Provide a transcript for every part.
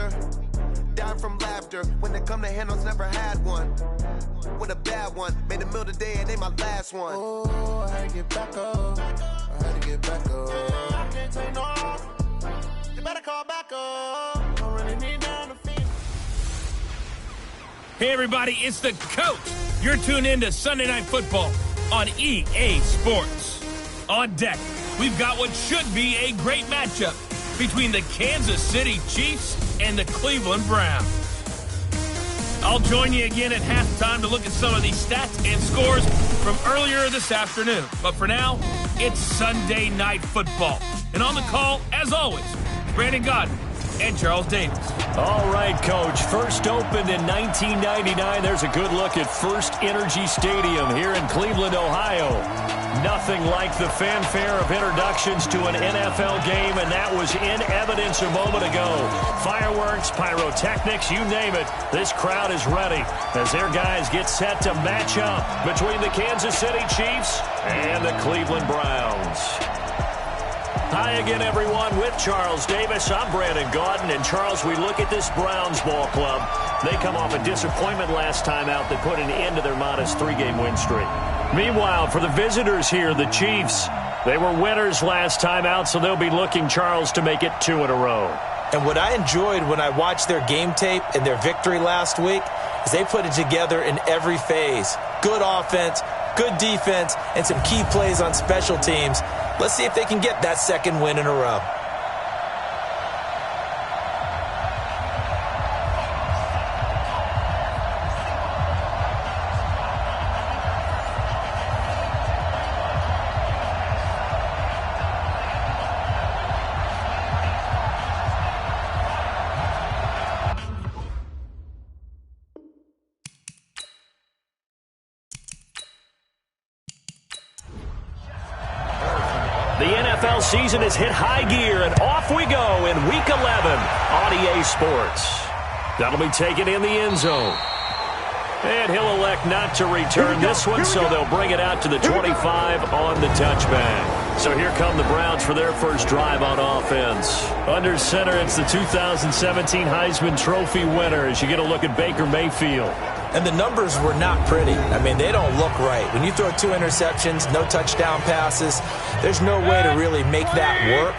after. Dying from laughter. When it come to handles, never had one. With a bad one. Made a meal today and ain't my last one. Oh, I had to get back up. I had to get back up. I can't take no. You better call back up. Don't really need down to feel. Hey, everybody, it's the coach. You're tuned in to Sunday Night Football on EA Sports. On deck, we've got what should be a great matchup between the Kansas City Chiefs and the Cleveland Browns. I'll join you again at halftime to look at some of these stats and scores from earlier this afternoon. But for now, it's Sunday Night Football. And on the call, as always, Brandon Godden and Charles Davis. All right, Coach. First opened in 1999. There's a good look at First Energy Stadium here in Cleveland, Ohio. Nothing like the fanfare of introductions to an NFL game, and that was in evidence a moment ago. Fireworks, pyrotechnics, you name it. This crowd is ready as their guys get set to match up between the Kansas City Chiefs and the Cleveland Browns. Hi again, everyone, with Charles Davis. I'm Brandon Godden. And, Charles, we look at this Browns ball club. They come off a disappointment last time out that put an end to their modest 3-game win streak. Meanwhile, for the visitors here, the Chiefs, they were winners last time out, so they'll be looking, Charles, to make it 2 in a row. And what I enjoyed when I watched their game tape and their victory last week is they put it together in every phase. Good offense, good defense, and some key plays on special teams. Let's see if they can get that second win in a row. The NFL season has hit high gear, and off we go in Week 11 on EA Sports. That'll be taken in the end zone. And he'll elect not to return this one, so they'll bring it out to the 25 on the touchback. So here come the Browns for their first drive on offense. Under center, it's the 2017 Heisman Trophy winner as you get a look at Baker Mayfield. And the numbers were not pretty. I mean, they don't look right. When you throw 2 interceptions, no touchdown passes, there's no way to really make that work.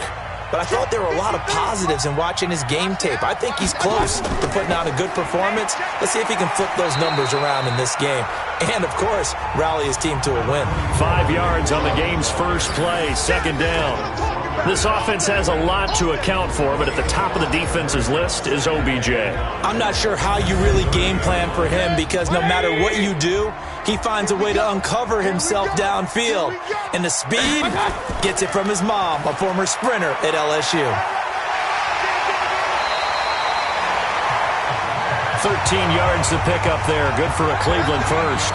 But I thought there were a lot of positives in watching his game tape. I think he's close to putting out a good performance. Let's see if he can flip those numbers around in this game. And, of course, rally his team to a win. 5 yards on the game's first play, second down. This offense has a lot to account for, but at the top of the defense's list is OBJ. I'm not sure how you really game plan for him because no matter what you do, he finds a way to uncover himself downfield. And the speed gets it from his mom, a former sprinter at LSU. 13 yards to pick up there. Good for a Cleveland first.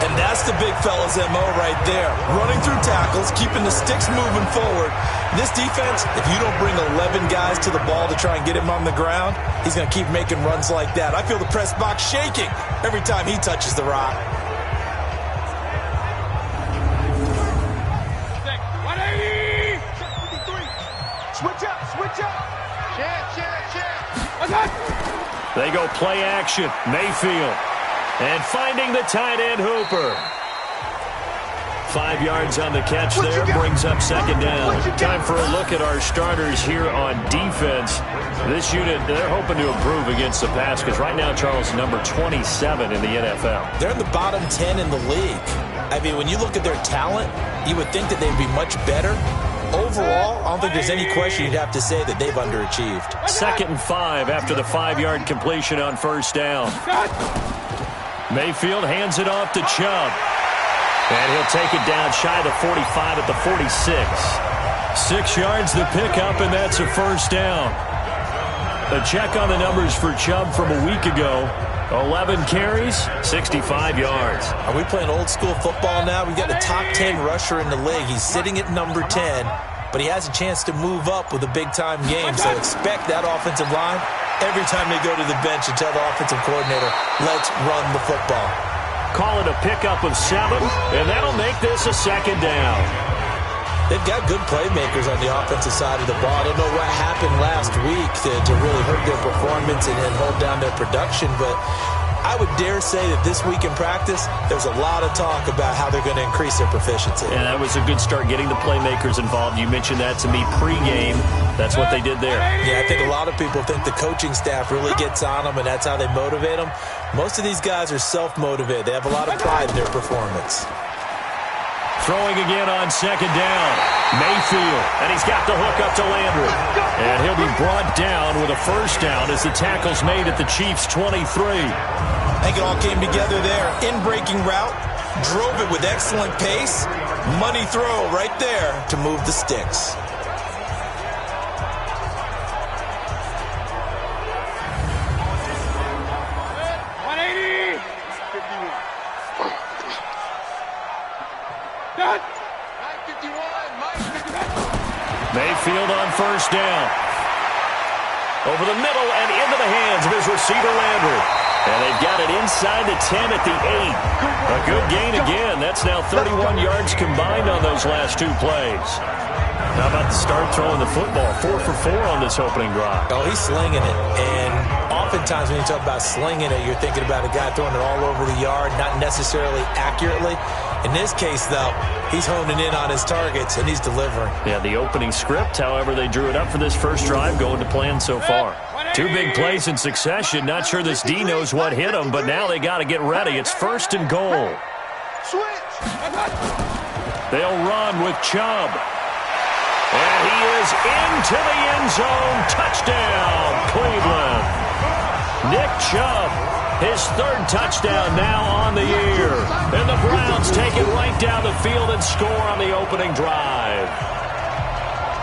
And that's the big fella's MO right there. Running through tackles, keeping the sticks moving forward. This defense, if you don't bring 11 guys to the ball to try and get him on the ground, he's going to keep making runs like that. I feel the press box shaking every time he touches the rock. Switch up, switch up. They go play action. Mayfield. And finding the tight end Hooper. 5 yards on the catch there, brings up second down. Time for a look at our starters here on defense. This unit, they're hoping to improve against the pass because right now, Charles, number 27 in the NFL. They're in the bottom 10 in the league. I mean, when you look at their talent, you would think that they'd be much better. Overall, I don't think there's any question you'd have to say that they've underachieved. 2nd and 5 after the 5-yard completion on first down. Mayfield hands it off to Chubb. And he'll take it down shy of the 45 at the 46. 6 yards to pick up, and that's a first down. A check on the numbers for Chubb from a week ago. 11 carries, 65 yards. Are we playing old school football now? We've got the top 10 rusher in the league. He's sitting at number 10, but he has a chance to move up with a big-time game. So expect that offensive line every time they go to the bench and tell the offensive coordinator, let's run the football. Call it a pickup of 7, and that'll make this a second down. they've got good playmakers on the offensive side of the ball. I don't know what happened last week to really hurt their performance and hold down their production, but I would dare say that this week in practice, there's a lot of talk about how they're going to increase their proficiency. And that was a good start, getting the playmakers involved. You mentioned that to me pregame. That's what they did there. Yeah, I think a lot of people think the coaching staff really gets on them, and that's how they motivate them. Most of these guys are self-motivated. They have a lot of pride in their performance. Throwing again on second down. Mayfield, and he's got the hook up to Landry. And he'll be brought down with a first down as the tackle's made at the Chiefs' 23. I think it all came together there. In-breaking route, drove it with excellent pace. Money throw right there to move the sticks. Mayfield on first down. Over the middle and into the hands of his receiver, Landry. And they've got it inside the 10 at the 8. A good gain again. That's now 31 yards combined on those last two plays. How about the start throwing the football? 4 for 4 on this opening drive. Oh, he's slinging it. And oftentimes when you talk about slinging it, you're thinking about a guy throwing it all over the yard, not necessarily accurately. In this case, though, he's honing in on his targets, and he's delivering. Yeah, the opening script, however, they drew it up for this first drive, going to plan so far. Two big plays in succession. Not sure this D knows what hit him, but now they got to get ready. It's 1st and goal. They'll run with Chubb. And he is into the end zone. Touchdown, Cleveland. Nick Chubb, his 3rd touchdown now on the year. And the Browns take it right down the field and score on the opening drive.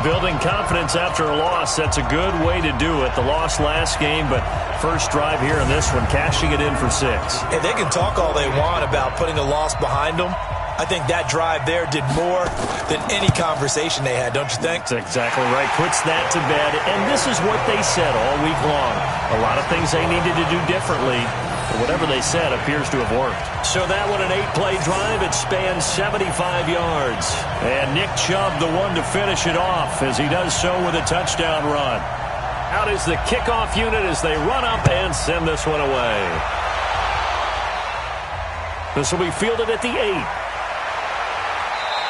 Building confidence after a loss, that's a good way to do it. The loss last game, but first drive here in this one, cashing it in for 6. And they can talk all they want about putting a loss behind them. I think that drive there did more than any conversation they had, don't you think? That's exactly right. Puts that to bed. And this is what they said all week long. A lot of things they needed to do differently. But whatever they said appears to have worked. So that one, an 8-play drive. It spans 75 yards. And Nick Chubb, the one to finish it off, as he does so with a touchdown run. Out is the kickoff unit as they run up and send this one away. This will be fielded at the 8.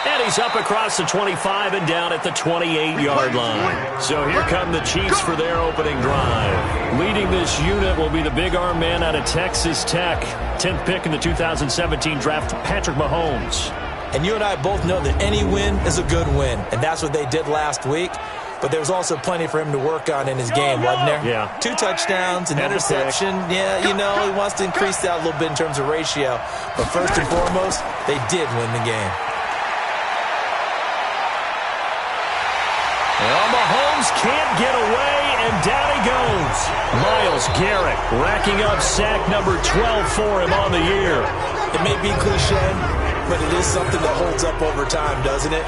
And he's up across the 25 and down at the 28-yard line. So here come the Chiefs for their opening drive. Leading this unit will be the big arm man out of Texas Tech. 10th pick in the 2017 draft, Patrick Mahomes. And you and I both know that any win is a good win. And that's what they did last week. But there was also plenty for him to work on in his game, wasn't there? Yeah. 2 touchdowns, an interception. Yeah, you know, he wants to increase that a little bit in terms of ratio. But first and foremost, they did win the game. Well, Mahomes can't get away, and down he goes. Myles Garrett racking up sack number 12 for him on the year. It may be cliche, but it is something that holds up over time, doesn't it?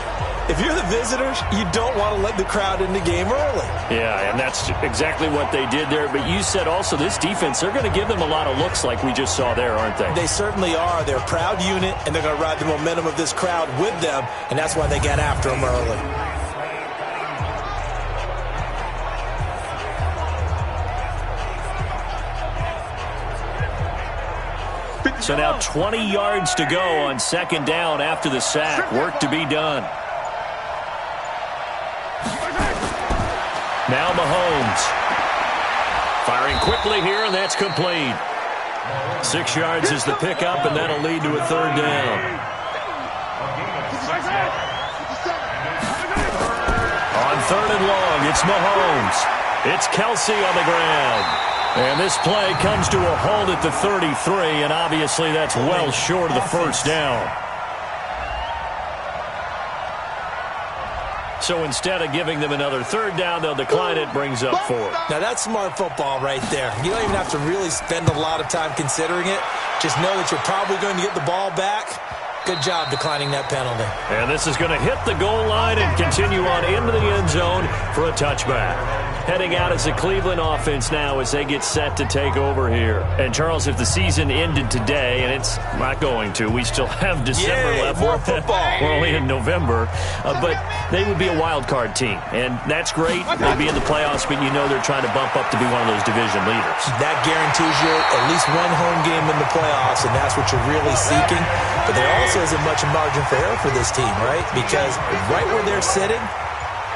If you're the visitors, you don't want to let the crowd in the game early. Yeah, and that's exactly what they did there. But you said also this defense, they're going to give them a lot of looks like we just saw there, aren't they? They certainly are. They're a proud unit, and they're going to ride the momentum of this crowd with them, and that's why they got after them early. So now 20 yards to go on second down after the sack. Work to be done. Now Mahomes. Firing quickly here, and that's complete. 6 yards is the pickup, and that'll lead to a 3rd down. On 3rd and long, it's Mahomes. It's Kelsey on the ground. And this play comes to a halt at the 33, and obviously that's well short of the first down. So instead of giving them another 3rd down, they'll decline it, brings up 4. Now that's smart football right there. You don't even have to really spend a lot of time considering it. Just know that you're probably going to get the ball back. Good job declining that penalty. And this is going to hit the goal line and continue on into the end zone for a touchback. heading out as a Cleveland offense now as they get set to take over here. And, Charles, if the season ended today, and it's not going to, we still have December left. More football. We're only in November. But they would be a wild card team, and that's great. They'd be in the playoffs, but you know they're trying to bump up to be one of those division leaders. That guarantees you at least one home game in the playoffs, and that's what you're really seeking. But there also isn't much margin for error for this team, right? Because right where they're sitting,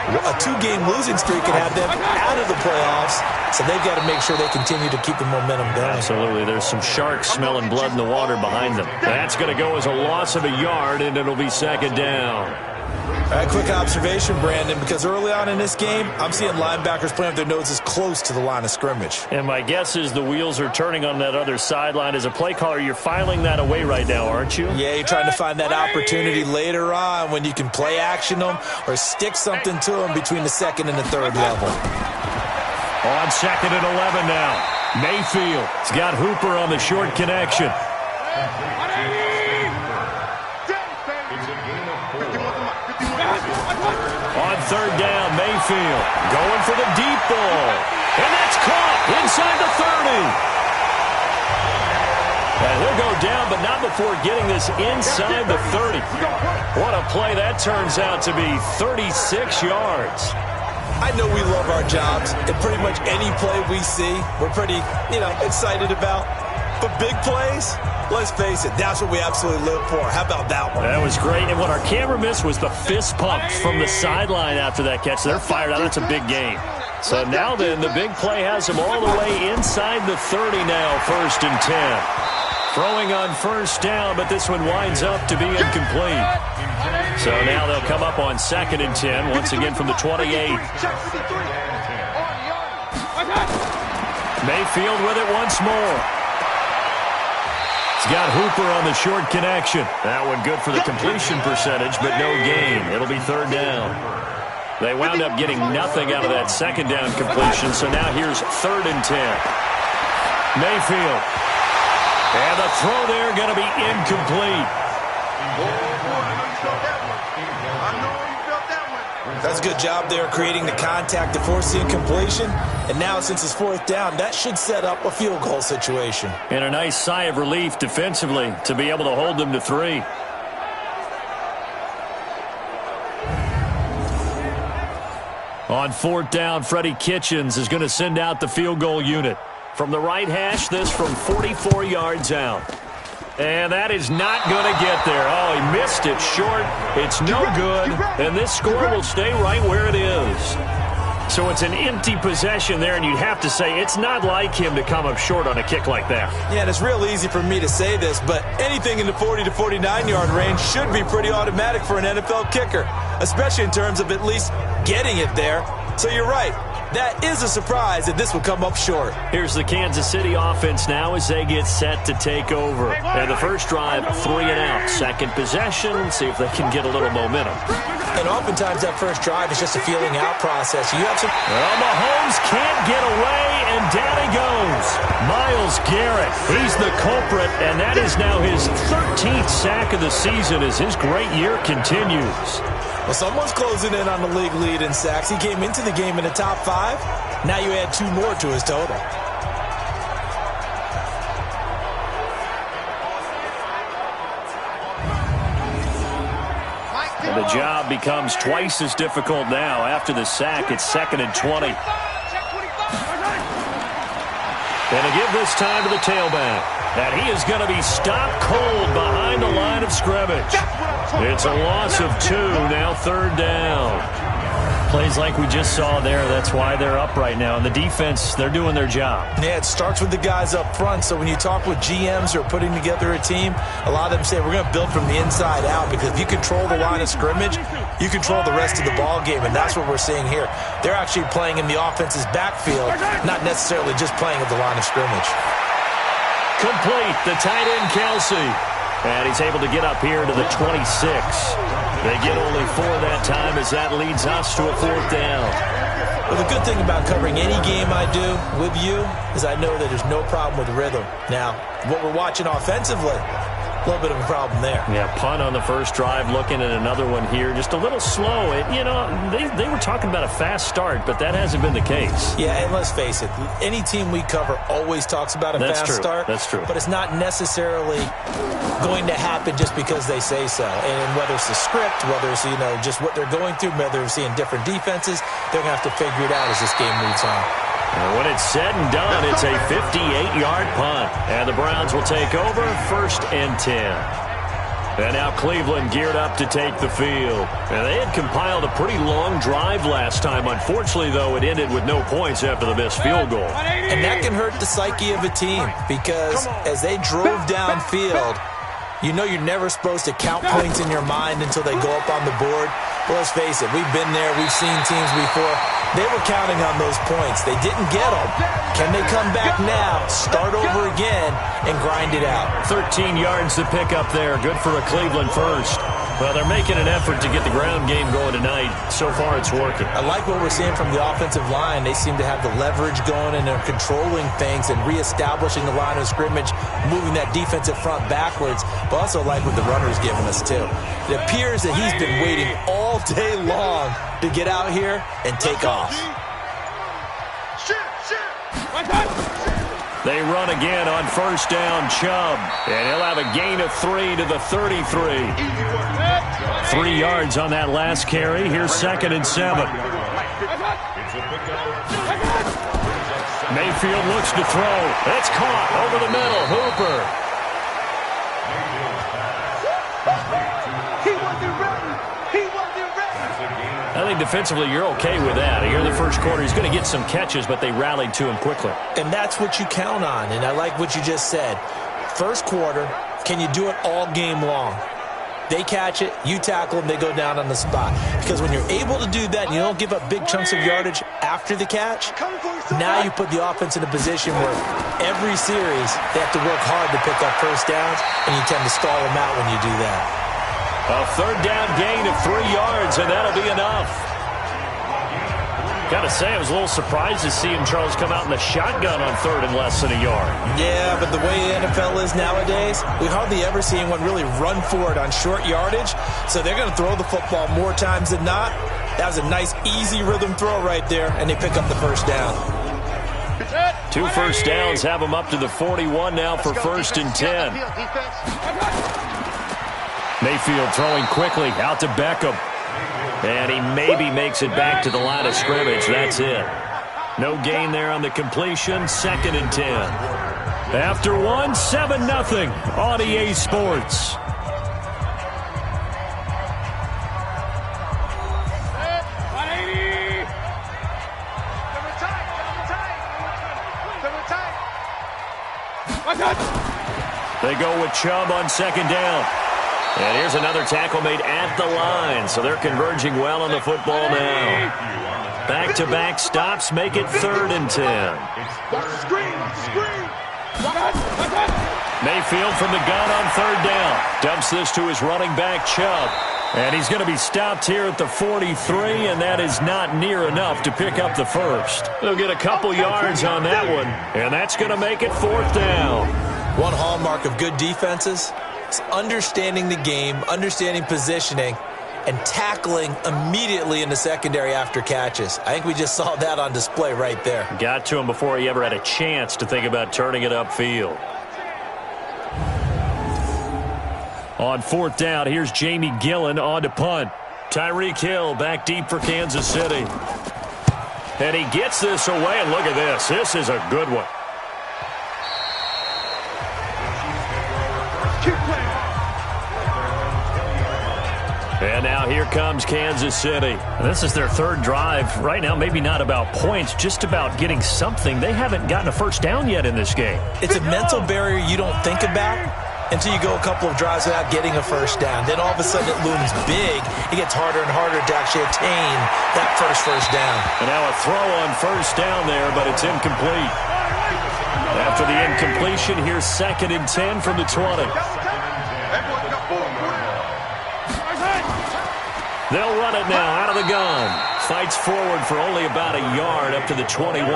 a 2-game losing streak could have them out of the playoffs, so they've got to make sure they continue to keep the momentum going. Absolutely. There's some sharks smelling blood in the water behind them. That's going to go as a loss of a yard, and it'll be second down. All right, quick observation, Brandon, because early on in this game, I'm seeing linebackers playing with their noses close to the line of scrimmage. And my guess is the wheels are turning on that other sideline. As a play caller, you're filing that away right now, aren't you? Yeah, you're trying to find that opportunity later on when you can play action them or stick something to them between the second and the third level. On second and 11 now. Mayfield. He's got Hooper on the short connection. On third down, Mayfield going for the deep ball. And that's caught inside the 30. And he'll go down, but not before getting this inside the 30. What a play that turns out to be, 36 yards. I know we love our jobs, and pretty much any play we see, we're pretty, excited about. But big plays, let's face it, that's what we absolutely live for. How about that one? That was great. And what our camera missed was the fist pump from the sideline after that catch. They're fired out. That's a big game. So now then, the big play has them all the way inside the 30 now, first and 10. Throwing on first down, but this one winds up to be incomplete. So now they'll come up on second and 10, once again from the 28. Mayfield with it once more. He's got Hooper on the short connection. That one good for the completion percentage, but no gain. It'll be third down. They wound up getting nothing out of that second down completion, so now here's third and 10. Mayfield. And the throw there going to be incomplete. That's a good job there creating the contact to force the incompletion. And now since it's fourth down, that should set up a field goal situation. And a nice sigh of relief defensively to be able to hold them to 3. On fourth down, Freddie Kitchens is going to send out the field goal unit. From the right hash, this from 44 yards out. And that is not going to get there. Oh, he missed it short. It's no good. And this score will stay right where it is. So it's an empty possession there, and you'd have to say it's not like him to come up short on a kick like that. Yeah, and it's real easy for me to say this, but anything in the 40 to 49-yard range should be pretty automatic for an NFL kicker, especially in terms of at least getting it there. So you're right. That is a surprise that this will come up short. Here's the Kansas City offense now as they get set to take over. And the first drive, 3 and out. Second possession, see if they can get a little momentum. And oftentimes that first drive is just a feeling out process. You have some... Well, Mahomes can't get away, and down he goes. Myles Garrett, he's the culprit, and that is now his 13th sack of the season as his great year continues. Well, someone's closing in on the league lead in sacks. He came into the game in the top 5. Now you add 2 more to his total. And the job becomes twice as difficult now. After the sack, it's second and 20. And to give this time to the tailback. And he is going to be stopped cold behind the line of scrimmage. It's a loss of 2, now third down. Plays like we just saw there, that's why they're up right now. And the defense, they're doing their job. Yeah, it starts with the guys up front. So when you talk with GMs who are putting together a team, a lot of them say we're going to build from the inside out, because if you control the line of scrimmage, you control the rest of the ball game, and that's what we're seeing here. They're actually playing in the offense's backfield, not necessarily just playing at the line of scrimmage. Complete, the tight end Kelsey. And he's able to get up here to the 26. They get only 4 that time as that leads us to a fourth down. Well, the good thing about covering any game I do with you is I know that there's no problem with rhythm. Now, what we're watching offensively, a little bit of a problem there. Yeah, punt on the first drive, looking at another one here. Just a little slow. They were talking about a fast start, but that hasn't been the case. Yeah, and let's face it, any team we cover always talks about a fast start. That's true. But it's not necessarily going to happen just because they say so. And whether it's the script, whether it's, just what they're going through, whether they're seeing different defenses, they're going to have to figure it out as this game moves on. And when it's said and done, it's a 58-yard punt. And the Browns will take over, 1st and 10. And now Cleveland geared up to take the field. And they had compiled a pretty long drive last time. Unfortunately, though, it ended with no points after the missed field goal. And that can hurt the psyche of a team because as they drove downfield, you're never supposed to count points in your mind until they go up on the board. Well, let's face it, we've been there. We've seen teams before. They were counting on those points. They didn't get them. Can they come back now, start over again, and grind it out? 13 yards to pick up there. Good for a Cleveland first. Well, they're making an effort to get the ground game going tonight. So far, it's working. I like what we're seeing from the offensive line. They seem to have the leverage going, and they're controlling things and reestablishing the line of scrimmage, moving that defensive front backwards. But also like what the runner's giving us, too. It appears that he's been waiting all day long to get out here and take off. They run again on first down, Chubb. And he'll have a gain of 3 to the 33. 3 yards on that last carry. Here's 2nd and 7. Mayfield looks to throw. It's caught over the middle. Hooper. I think defensively you're okay with that. Here in the first quarter, he's going to get some catches, but they rallied to him quickly. And that's what you count on, and I like what you just said. First quarter, can you do it all game long? They catch it, you tackle them, they go down on the spot. Because when you're able to do that and you don't give up big chunks of yardage after the catch, now you put the offense in a position where every series they have to work hard to pick up first downs, and you tend to stall them out when you do that. A third down gain of 3 yards, and that'll be enough. Got to say, I was a little surprised to see him, Charles, come out in the shotgun on 3rd and less than a yard. Yeah, but the way the NFL is nowadays, we hardly ever see anyone really run for it on short yardage. So they're going to throw the football more times than not. That was a nice, easy rhythm throw right there, and they pick up the first down. 2 first downs have them up to the 41 now for 1st and 10. Mayfield throwing quickly out to Beckham. And he maybe makes it back to the line of scrimmage. That's it. No gain there on the completion. 2nd and 10. After one, 7-0 on EA Sports. They go with Chubb on 2nd down. And here's another tackle made at the line. So they're converging well on the football now. Back-to-back stops make it 3rd and 10. Mayfield from the gun on 3rd down. Dumps this to his running back, Chubb. And he's going to be stopped here at the 43, and that is not near enough to pick up the first. They'll get a couple yards on that one, and that's going to make it 4th down. One hallmark of good defenses is understanding the game, understanding positioning, and tackling immediately in the secondary after catches. I think we just saw that on display right there. Got to him before he ever had a chance to think about turning it upfield. On 4th down, here's Jamie Gillen on to punt. Tyreek Hill back deep for Kansas City. And he gets this away, and look at this. This is a good one. And now here comes Kansas City. This is their 3rd drive. Right now, maybe not about points, just about getting something. They haven't gotten a first down yet in this game. It's a mental barrier you don't think about until you go a couple of drives without getting a first down. Then all of a sudden it looms big. It gets harder and harder to actually attain that first down. And now a throw on 1st down there, but it's incomplete. After the incompletion, here's 2nd and 10 from the 20. They'll run it now out of the gun. Fights forward for only about a yard up to the 21.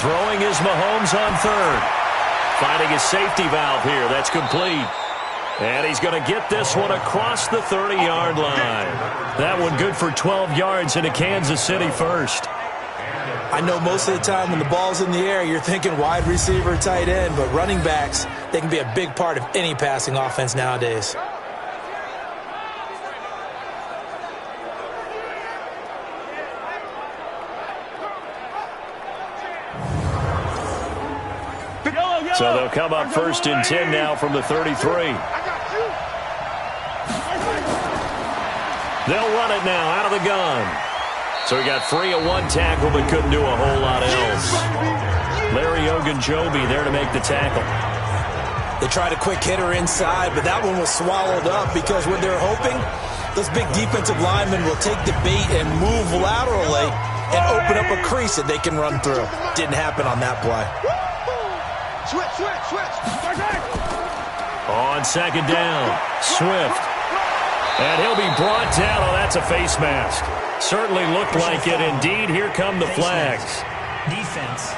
Throwing is Mahomes on third. Finding his safety valve here. That's complete. And he's going to get this one across the 30-yard line. That one good for 12 yards into Kansas City first. I know most of the time when the ball's in the air, you're thinking wide receiver, tight end, but running backs, they can be a big part of any passing offense nowadays. So they'll come up first and 10 now from the 33. They'll run it now out of the gun. So he got free of one tackle but couldn't do a whole lot else. Larry Ogunjobi there to make the tackle. They tried a quick hitter inside, but that one was swallowed up because what they're hoping, those big defensive linemen will take the bait and move laterally and open up a crease that they can run through. Didn't happen on that play. Switch. On second down, Swift. And he'll be brought down. Oh, that's a face mask. Certainly looked like it. Indeed, here come the flags. Defense.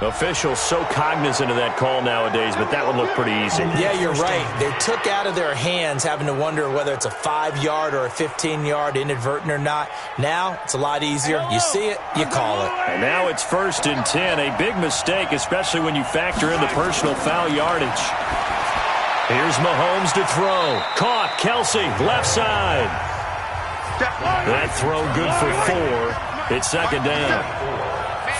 Officials so cognizant of that call nowadays, but that one looked pretty easy. Yeah, you're right. They took out of their hands having to wonder whether it's a 5-yard or a 15-yard inadvertent or not. Now, it's a lot easier. You see it, you call it. And now it's first and 10. A big mistake, especially when you factor in the personal foul yardage. Here's Mahomes to throw. Caught. Kelsey, left side. That throw good for 4. It's second down.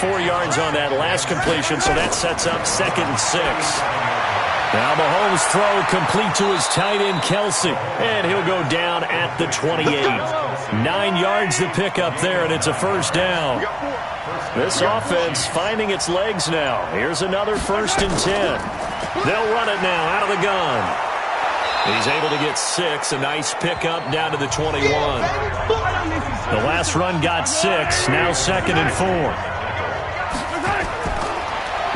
4 yards on that last completion, so that sets up second and 6. Now Mahomes' throw complete to his tight end, Kelsey, and he'll go down at the 28. 9 yards to pick up there, and it's a first down. This offense finding its legs now. Here's another first and 10. They'll run it now out of the gun. He's able to get 6. A nice pickup down to the 21. The last run got 6. Now second and 4.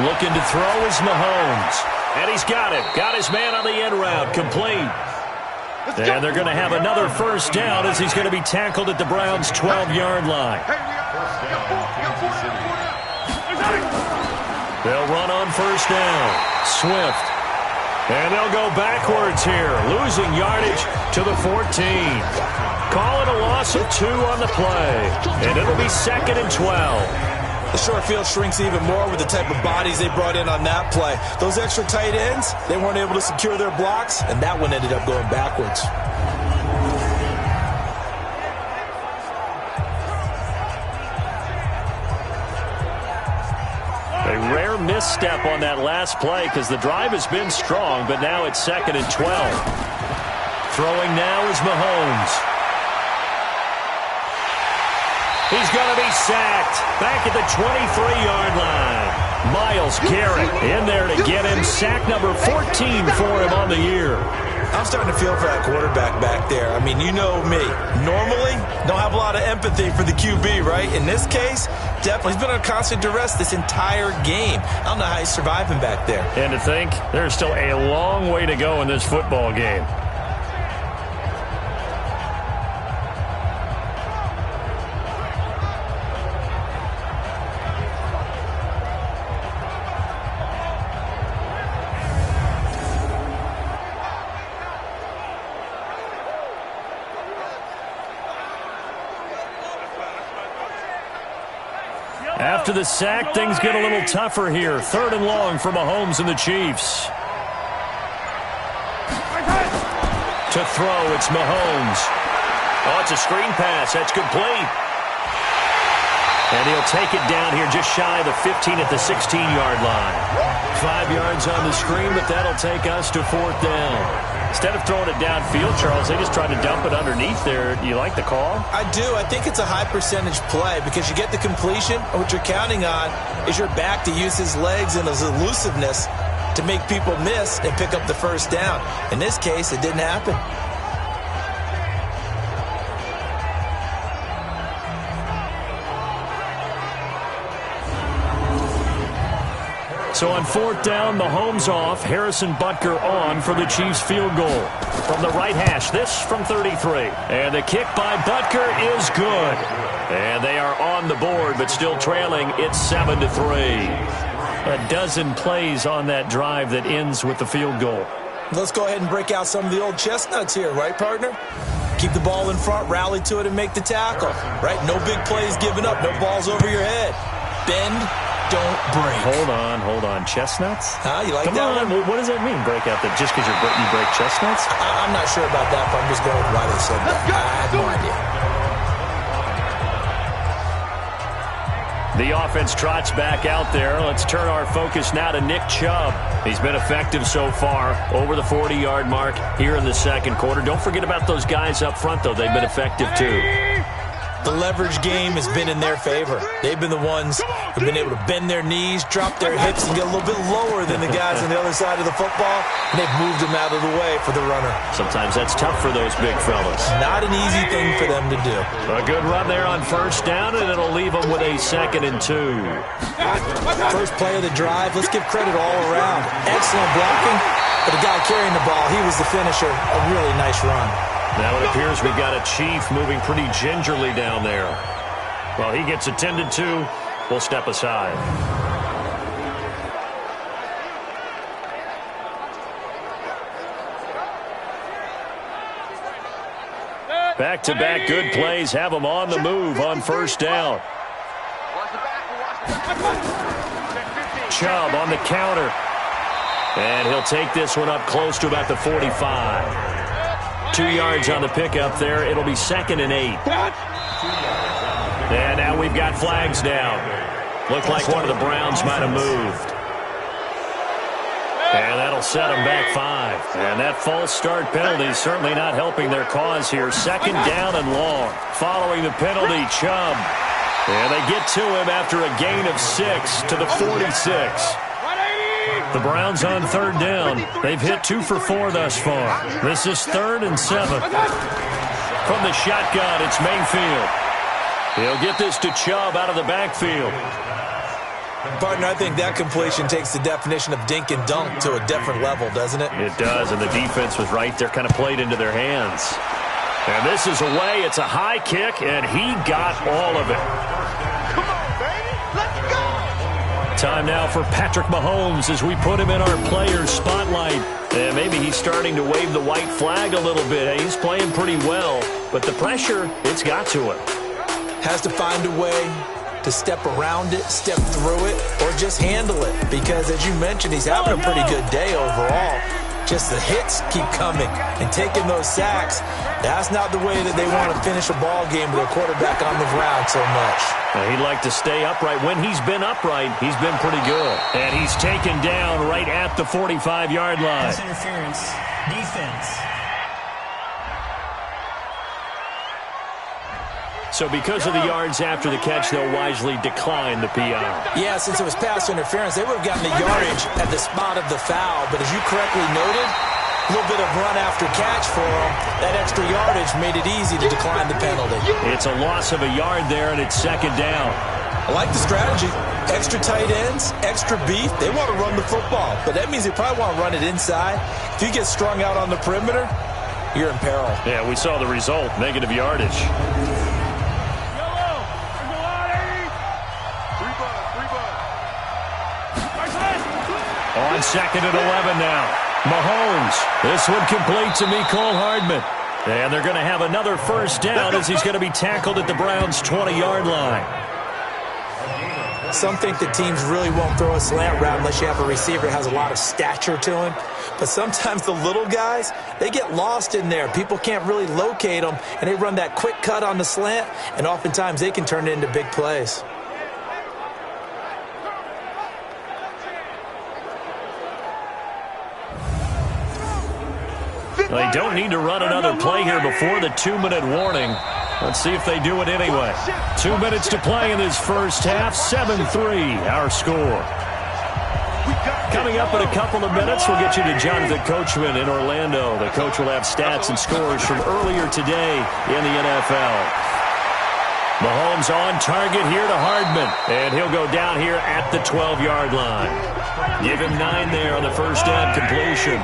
Looking to throw is Mahomes. And he's got it. Got his man on the end route. Complete. And they're going to have another first down as he's going to be tackled at the Browns' 12-yard line. They'll run on first down. Swift. And they'll go backwards here. Losing yardage to the 14. Call it a loss of 2 on the play. And it'll be second and 12. The short field shrinks even more with the type of bodies they brought in on that play. Those extra tight ends, they weren't able to secure their blocks, and that one ended up going backwards. A rare misstep on that last play because the drive has been strong, but now it's second and 12. Throwing now is Mahomes. He's going to be sacked back at the 23-yard line. Myles Garrett in there to get him. Sack number 14 for him on the year. I'm starting to feel for that quarterback back there. I mean, you know me. Normally, don't have a lot of empathy for the QB, right? In this case, definitely. He's been under constant duress this entire game. I don't know how he's surviving back there. And to think, there's still a long way to go in this football game. After the sack, things get a little tougher here. Third and long for Mahomes and the Chiefs. To throw, it's Mahomes. Oh, it's a screen pass. That's complete. And he'll take it down here just shy of the 15 at the 16-yard line. 5 yards on the screen, but that'll take us to fourth down. Instead of throwing it downfield, Charles, they just tried to dump it underneath there. Do you like the call? I do. I think it's a high percentage play because you get the completion, and what you're counting on is your back to use his legs and his elusiveness to make people miss and pick up the first down. In this case, it didn't happen. So on 4th down, Mahomes off, Harrison Butker on for the Chiefs field goal. From the right hash, this from 33. And the kick by Butker is good. And they are on the board, but still trailing. It's 7-3. A dozen plays on that drive that ends with the field goal. Let's go ahead and break out some of the old chestnuts here, right, partner? Keep the ball in front, rally to it, and make the tackle, right? No big plays given up, no balls over your head. Bend, don't break. Hold on. Chestnuts? Huh? You like Come that on. one? What does that mean, break out? That just because you break chestnuts? I'm not sure about that, but I'm just going with why they said that. I have no idea. The offense trots back out there. Let's turn our focus now to Nick Chubb. He's been effective so far, over the 40-yard mark here in the second quarter. Don't forget about those guys up front, though. They've been effective, too. The leverage game has been in their favor. They've been the ones who've been able to bend their knees, drop their hips, and get a little bit lower than the guys on the other side of the football, and they've moved them out of the way for the runner. Sometimes that's tough for those big fellas. Not an easy thing for them to do. A good run there on 1st down, and it'll leave them with a 2nd and 2. First play of the drive, let's give credit all around. Excellent blocking, but the guy carrying the ball, he was the finisher. A really nice run. Now it appears we've got a Chief moving pretty gingerly down there. Well, he gets attended to. We'll step aside. Back-to-back good plays have them on the move on 1st down. Chubb on the counter. And he'll take this one up close to about the 45. 2 yards on the pickup there. It'll be 2nd and 8. And now we've got flags down. Looked like one of the Browns might have moved. And that'll set them back 5. And that false start penalty is certainly not helping their cause here. 2nd down and long. Following the penalty, Chubb. And they get to him after a gain of 6 to the 46. The Browns on 3rd down. They've hit 2 for 4 thus far. This is 3rd and 7. From the shotgun, it's Mayfield. He'll get this to Chubb out of the backfield. Partner, I think that completion takes the definition of dink and dunk to a different level, doesn't it? It does, and the defense was right there, kind of played into their hands. And this is away. It's a high kick, and he got all of it. Come on, baby. Let's go. Time now for Patrick Mahomes as we put him in our players' spotlight. And maybe he's starting to wave the white flag a little bit. He's playing pretty well, but the pressure, it's got to him. Has to find a way to step around it, step through it, or just handle it. Because, as you mentioned, he's having a pretty good day overall. Just the hits keep coming and taking those sacks. That's not the way that they want to finish a ball game with a quarterback on the ground so much. He'd like to stay upright. When he's been upright, he's been pretty good. And he's taken down right at the 45-yard line. Pass interference, defense. So because of the yards after the catch, they'll wisely decline the PI. Yeah, since it was pass interference, they would have gotten the yardage at the spot of the foul. But as you correctly noted, a little bit of run after catch for them. That extra yardage made it easy to decline the penalty. It's a loss of a yard there, and it's 2nd down. I like the strategy. Extra tight ends, extra beef. They want to run the football, but that means they probably want to run it inside. If you get strung out on the perimeter, you're in peril. Yeah, we saw the result, negative yardage. On 2nd and 11 now. Mahomes. This one complete to Mecole Hardman. And they're going to have another 1st down as he's going to be tackled at the Browns' 20-yard line. Some think that teams really won't throw a slant route unless you have a receiver that has a lot of stature to him. But sometimes the little guys, they get lost in there. People can't really locate them, and they run that quick cut on the slant, and oftentimes they can turn it into big plays. They don't need to run another play here before the 2-minute warning. Let's see if they do it anyway. 2 minutes to play in this first half. 7-3, our score. Coming up in a couple of minutes, we'll get you to Jonathan Coachman in Orlando. The coach will have stats and scores from earlier today in the NFL. Mahomes on target here to Hardman, and he'll go down here at the 12-yard line. Give him 9 there on the first down completion.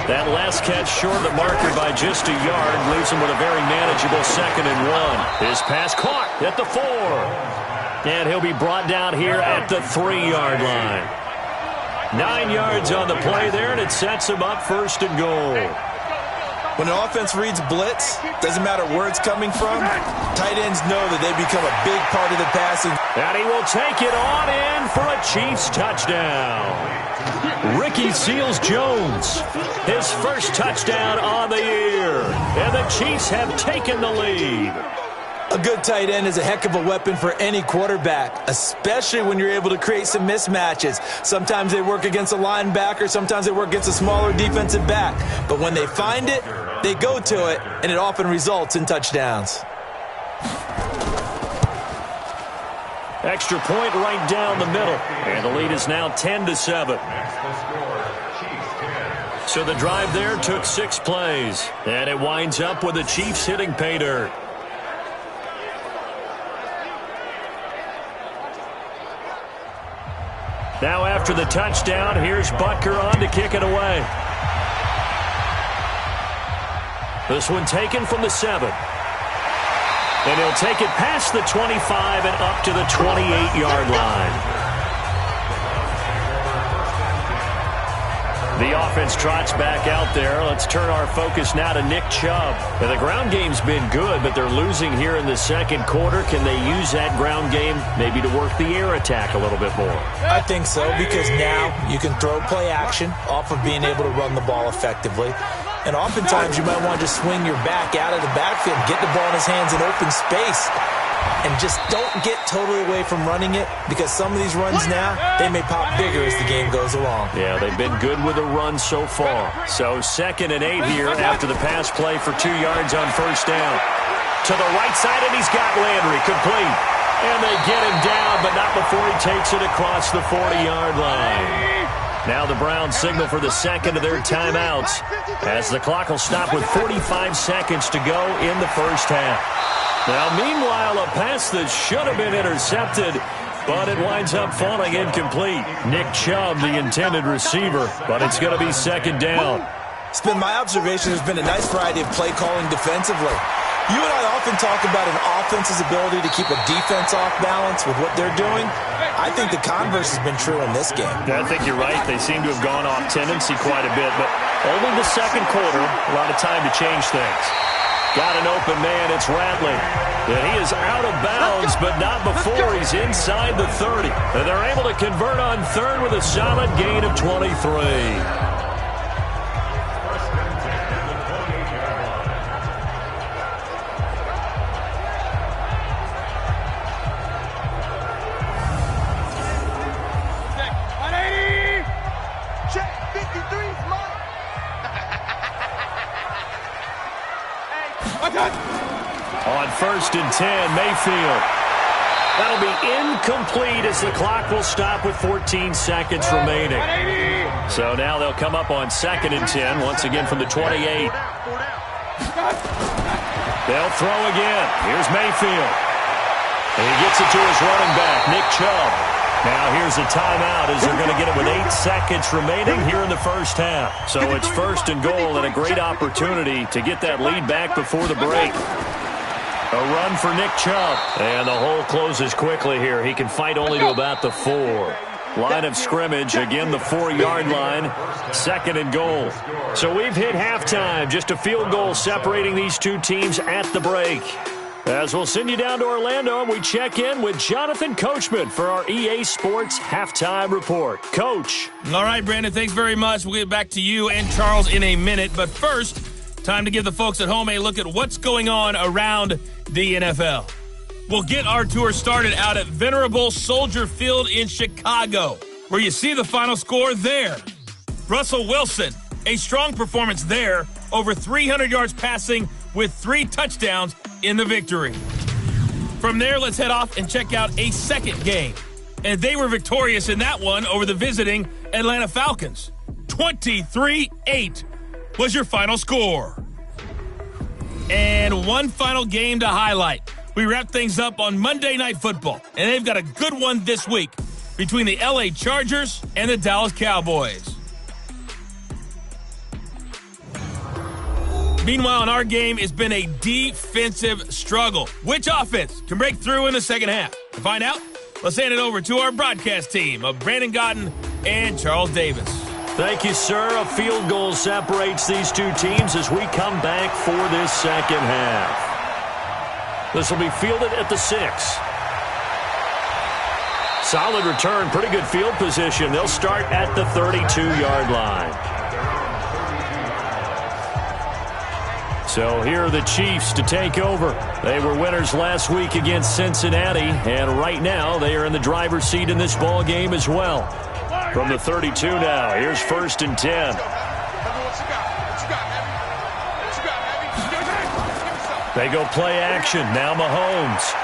That last catch short of the marker by just a yard leaves him with a very manageable 2nd and 1. His pass caught at the 4. And he'll be brought down here at the 3-yard line. 9 yards on the play there, and it sets him up 1st and goal. When an offense reads blitz, doesn't matter where it's coming from, tight ends know that they become a big part of the passing. And he will take it on in for a Chiefs touchdown. Ricky Seals-Jones, his first touchdown on the year. And the Chiefs have taken the lead. A good tight end is a heck of a weapon for any quarterback, especially when you're able to create some mismatches. Sometimes they work against a linebacker, sometimes they work against a smaller defensive back. But when they find it, they go to it, and it often results in touchdowns. Extra point right down the middle, and the lead is now 10-7. So the drive there took 6 plays, and it winds up with the Chiefs hitting pay dirt. Now after the touchdown, here's Butker on to kick it away. This one taken from the 7. And he'll take it past the 25 and up to the 28-yard line. The offense trots back out there. Let's turn our focus now to Nick Chubb. Now, the ground game's been good, but they're losing here in the second quarter. Can they use that ground game maybe to work the air attack a little bit more? I think so, because now you can throw play action off of being able to run the ball effectively. And oftentimes you might want to just swing your back out of the backfield, get the ball in his hands in open space, and just don't get totally away from running it, because some of these runs now, they may pop bigger as the game goes along. Yeah, they've been good with the run so far. So 2nd and 8 here after the pass play for 2 yards on first down. To the right side, and he's got Landry complete. And they get him down, but not before he takes it across the 40-yard line. Now the Browns signal for the second of their timeouts, as the clock will stop with 45 seconds to go in the first half. Now, meanwhile, a pass that should have been intercepted, but it winds up falling incomplete. Nick Chubb, the intended receiver, but it's going to be second down. It's been my observation there's been a nice variety of play calling defensively. You and I often talk about an offense's ability to keep a defense off balance with what they're doing. I think the converse has been true in this game. Yeah, I think you're right. They seem to have gone off tendency quite a bit, but only the second quarter, a lot of time to change things. Got an open man, it's Ratley. And he is out of bounds, but not before he's inside the 30. And they're able to convert on third with a solid gain of 23. On 1st and 10, Mayfield. That'll be incomplete as the clock will stop with 14 seconds remaining. So now they'll come up on 2nd and 10, once again from the 28. They'll throw again. Here's Mayfield. And he gets it to his running back, Nick Chubb. Now here's a timeout as they're going to get it with 8 seconds remaining here in the first half. So it's 1st and goal and a great opportunity to get that lead back before the break. A run for Nick Chubb. And the hole closes quickly here. He can fight only to about the 4. Line of scrimmage, again the 4-yard line. 2nd and goal. So we've hit halftime. Just a field goal separating these two teams at the break. As we'll send you down to Orlando, we check in with Jonathan Coachman for our EA Sports Halftime Report. Coach. All right, Brandon, thanks very much. We'll get back to you and Charles in a minute. But first, time to give the folks at home a look at what's going on around the NFL. We'll get our tour started out at Venerable Soldier Field in Chicago, where you see the final score there. Russell Wilson, a strong performance there, over 300 yards passing with 3 touchdowns in the victory. From there, let's head off and check out a second game. And they were victorious in that one over the visiting Atlanta Falcons. 23-8 was your final score. And one final game to highlight. we wrap things up on Monday Night Football, and they've got a good one this week between the LA Chargers and the Dallas Cowboys. Meanwhile, in our game, it's been a defensive struggle. Which offense can break through in the second half? To find out, let's hand it over to our broadcast team of Brandon Godden and Charles Davis. Thank you, sir. A field goal separates these two teams as we come back for this second half. This will be fielded at the 6. Solid return, pretty good field position. They'll start at the 32-yard line. So here are the Chiefs to take over. They were winners last week against Cincinnati, and right now they are in the driver's seat in this ball game as well. From the 32 now, here's 1st and 10. They go play action. Now Mahomes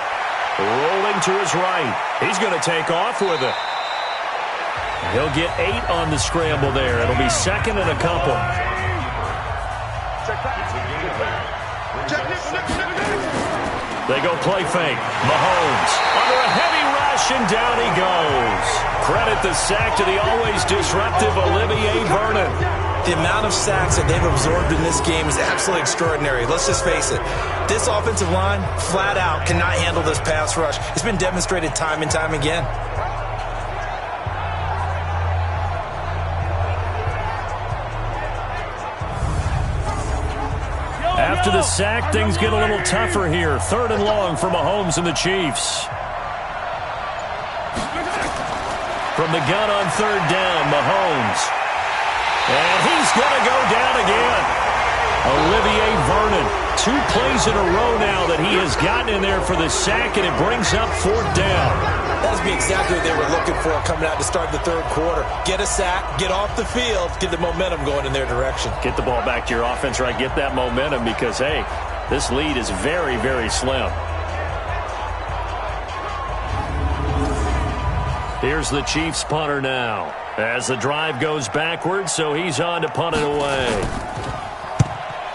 rolling to his right. He's going to take off with it. He'll get 8 on the scramble there. It'll be 2nd and a couple. They go play fake. Mahomes under a heavy rush, and down he goes. Credit the sack to the always disruptive Olivier Vernon. The amount of sacks that they've absorbed in this game is absolutely extraordinary. Let's just face it. This offensive line, flat out, cannot handle this pass rush. It's been demonstrated time and time again. After the sack, things get a little tougher here. 3rd and long for Mahomes and the Chiefs. From the gun on 3rd down, Mahomes. And he's going to go down again. Olivier Vernon. 2 plays in a row now that he has gotten in there for the sack, and it brings up 4th down. That would be exactly what they were looking for coming out to start the 3rd quarter. Get a sack, get off the field, get the momentum going in their direction. Get the ball back to your offense, right? Get that momentum because, hey, this lead is very, very slim. Here's the Chiefs punter now as the drive goes backwards, so he's on to punt it away.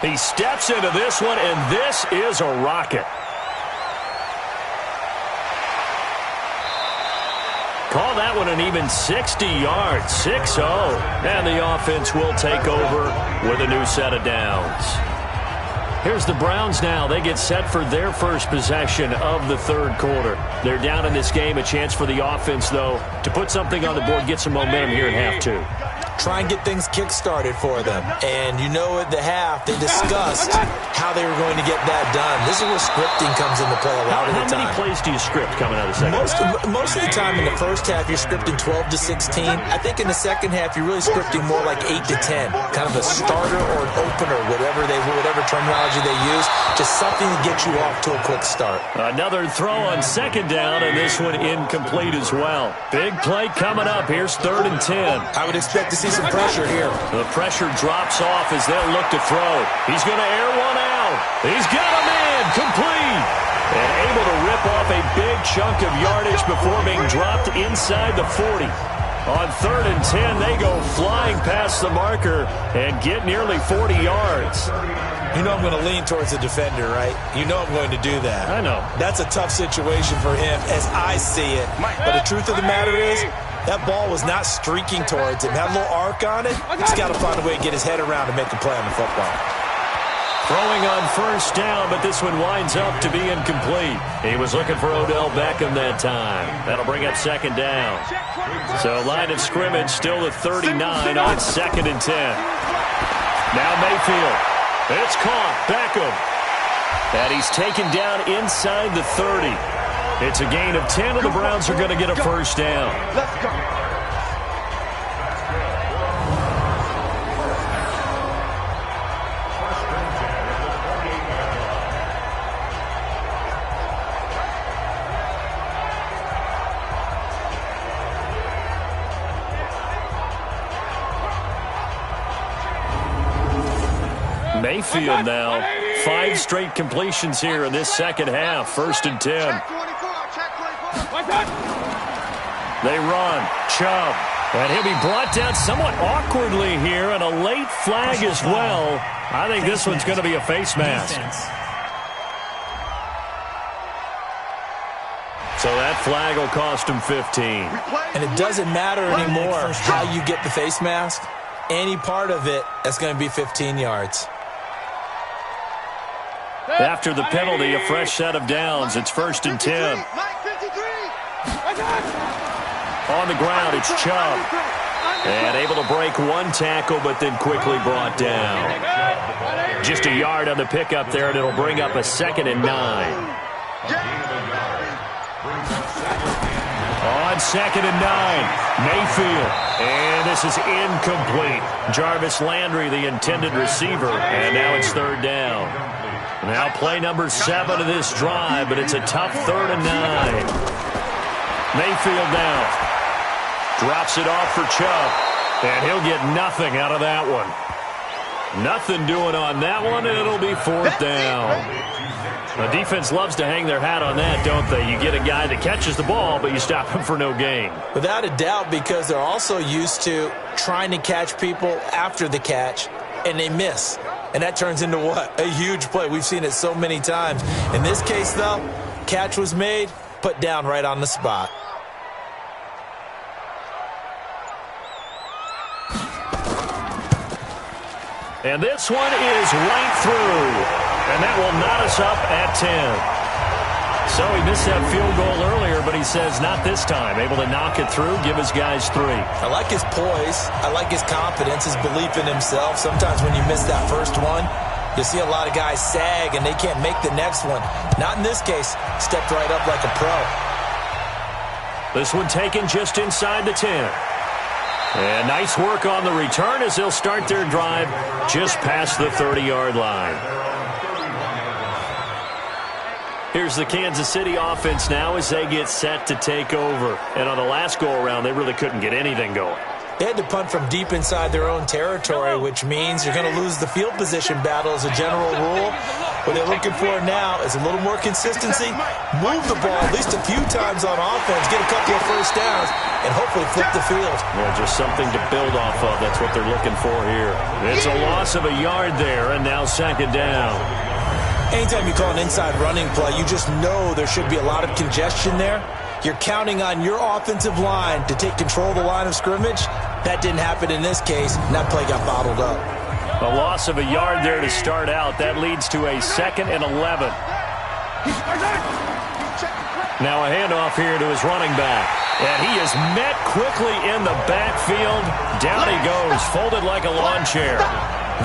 He steps into this one, and this is a rocket. Call that one an even 60 yards, 6-0. And the offense will take over with a new set of downs. Here's the Browns now. They get set for their first possession of the 3rd quarter. They're down in this game. A chance for the offense, though, to put something on the board, get some momentum here in half 2. Try and get things kick-started for them. And you know at the half, they discussed how they were going to get that done. This is where scripting comes into play a lot of the time. How many plays do you script coming out of the second half? Most of the time in the first half, you're scripting 12 to 16. I think in the second half, you're really scripting more like 8 to 10. Kind of a starter or an opener, whatever terminology they use. Just something to get you off to a quick start. Another throw on 2nd down, and this one incomplete as well. Big play coming up. Here's 3rd and 10. I would expect to see some pressure here. The pressure drops off as they'll look to throw. He's going to air one out. He's got him in. Complete. And able to rip off a big chunk of yardage before being dropped inside the 40. On 3rd and 10, they go flying past the marker and get nearly 40 yards. You know I'm going to lean towards the defender, right? You know I'm going to do that. I know. That's a tough situation for him as I see it. But the truth of the matter is, that ball was not streaking towards him. Had a little arc on it. He's got to find a way to get his head around and make a play on the football. Throwing on 1st down, but this one winds up to be incomplete. He was looking for Odell Beckham that time. That'll bring up 2nd down. So line of scrimmage still at 39 on 2nd and 10. Now Mayfield. It's caught. Beckham. And he's taken down inside the 30. It's a gain of 10, and the Browns are going to get a 1st down. Let's go. Mayfield now. 5 straight completions here in this second half. 1st and 10. They run. Chubb. And he'll be brought down somewhat awkwardly here, and a late flag as well. I think this one's going to be a face mask. So that flag will cost him 15. And it doesn't matter anymore how you get the face mask. Any part of it, that's going to be 15 yards. After the penalty, a fresh set of downs. It's 1st and 10. On the ground, it's Chubb. And able to break one tackle, but then quickly brought down. Just a yard on the pickup there, and it'll bring up a 2nd and 9. On 2nd and 9, Mayfield. And this is incomplete. Jarvis Landry, the intended receiver. And now it's 3rd down. Now play number 7 of this drive, but it's a tough 3rd and 9. Mayfield now. Drops it off for Chubb. And he'll get nothing out of that one. Nothing doing on that one, and it'll be 4th down. The defense loves to hang their hat on that, don't they? You get a guy that catches the ball, but you stop him for no gain. Without a doubt, because they're also used to trying to catch people after the catch, and they miss. And that turns into what? A huge play. We've seen it so many times. In this case, though, catch was made, put down right on the spot. And this one is right through. And that will knot us up at 10. So he missed that field goal earlier, but he says not this time. Able to knock it through, give his guys 3. I like his poise. I like his confidence, his belief in himself. Sometimes when you miss that first one, you see a lot of guys sag and they can't make the next one. Not in this case. Stepped right up like a pro. This one taken just inside the 10. And nice work on the return as they'll start their drive just past the 30-yard line. Here's the Kansas City offense now as they get set to take over. And on the last go-around, they really couldn't get anything going. They had to punt from deep inside their own territory, which means you're going to lose the field position battle as a general rule. What they're looking for now is a little more consistency, move the ball at least a few times on offense, get a couple of first downs, and hopefully flip the field. Yeah, just something to build off of. That's what they're looking for here. It's a loss of a yard there, and now 2nd down. Anytime you call an inside running play, you just know there should be a lot of congestion there. You're counting on your offensive line to take control of the line of scrimmage. That didn't happen in this case, and that play got bottled up. A loss of a yard there to start out. That leads to a 2nd and 11. Now a handoff here to his running back. And he is met quickly in the backfield. Down he goes, folded like a lawn chair.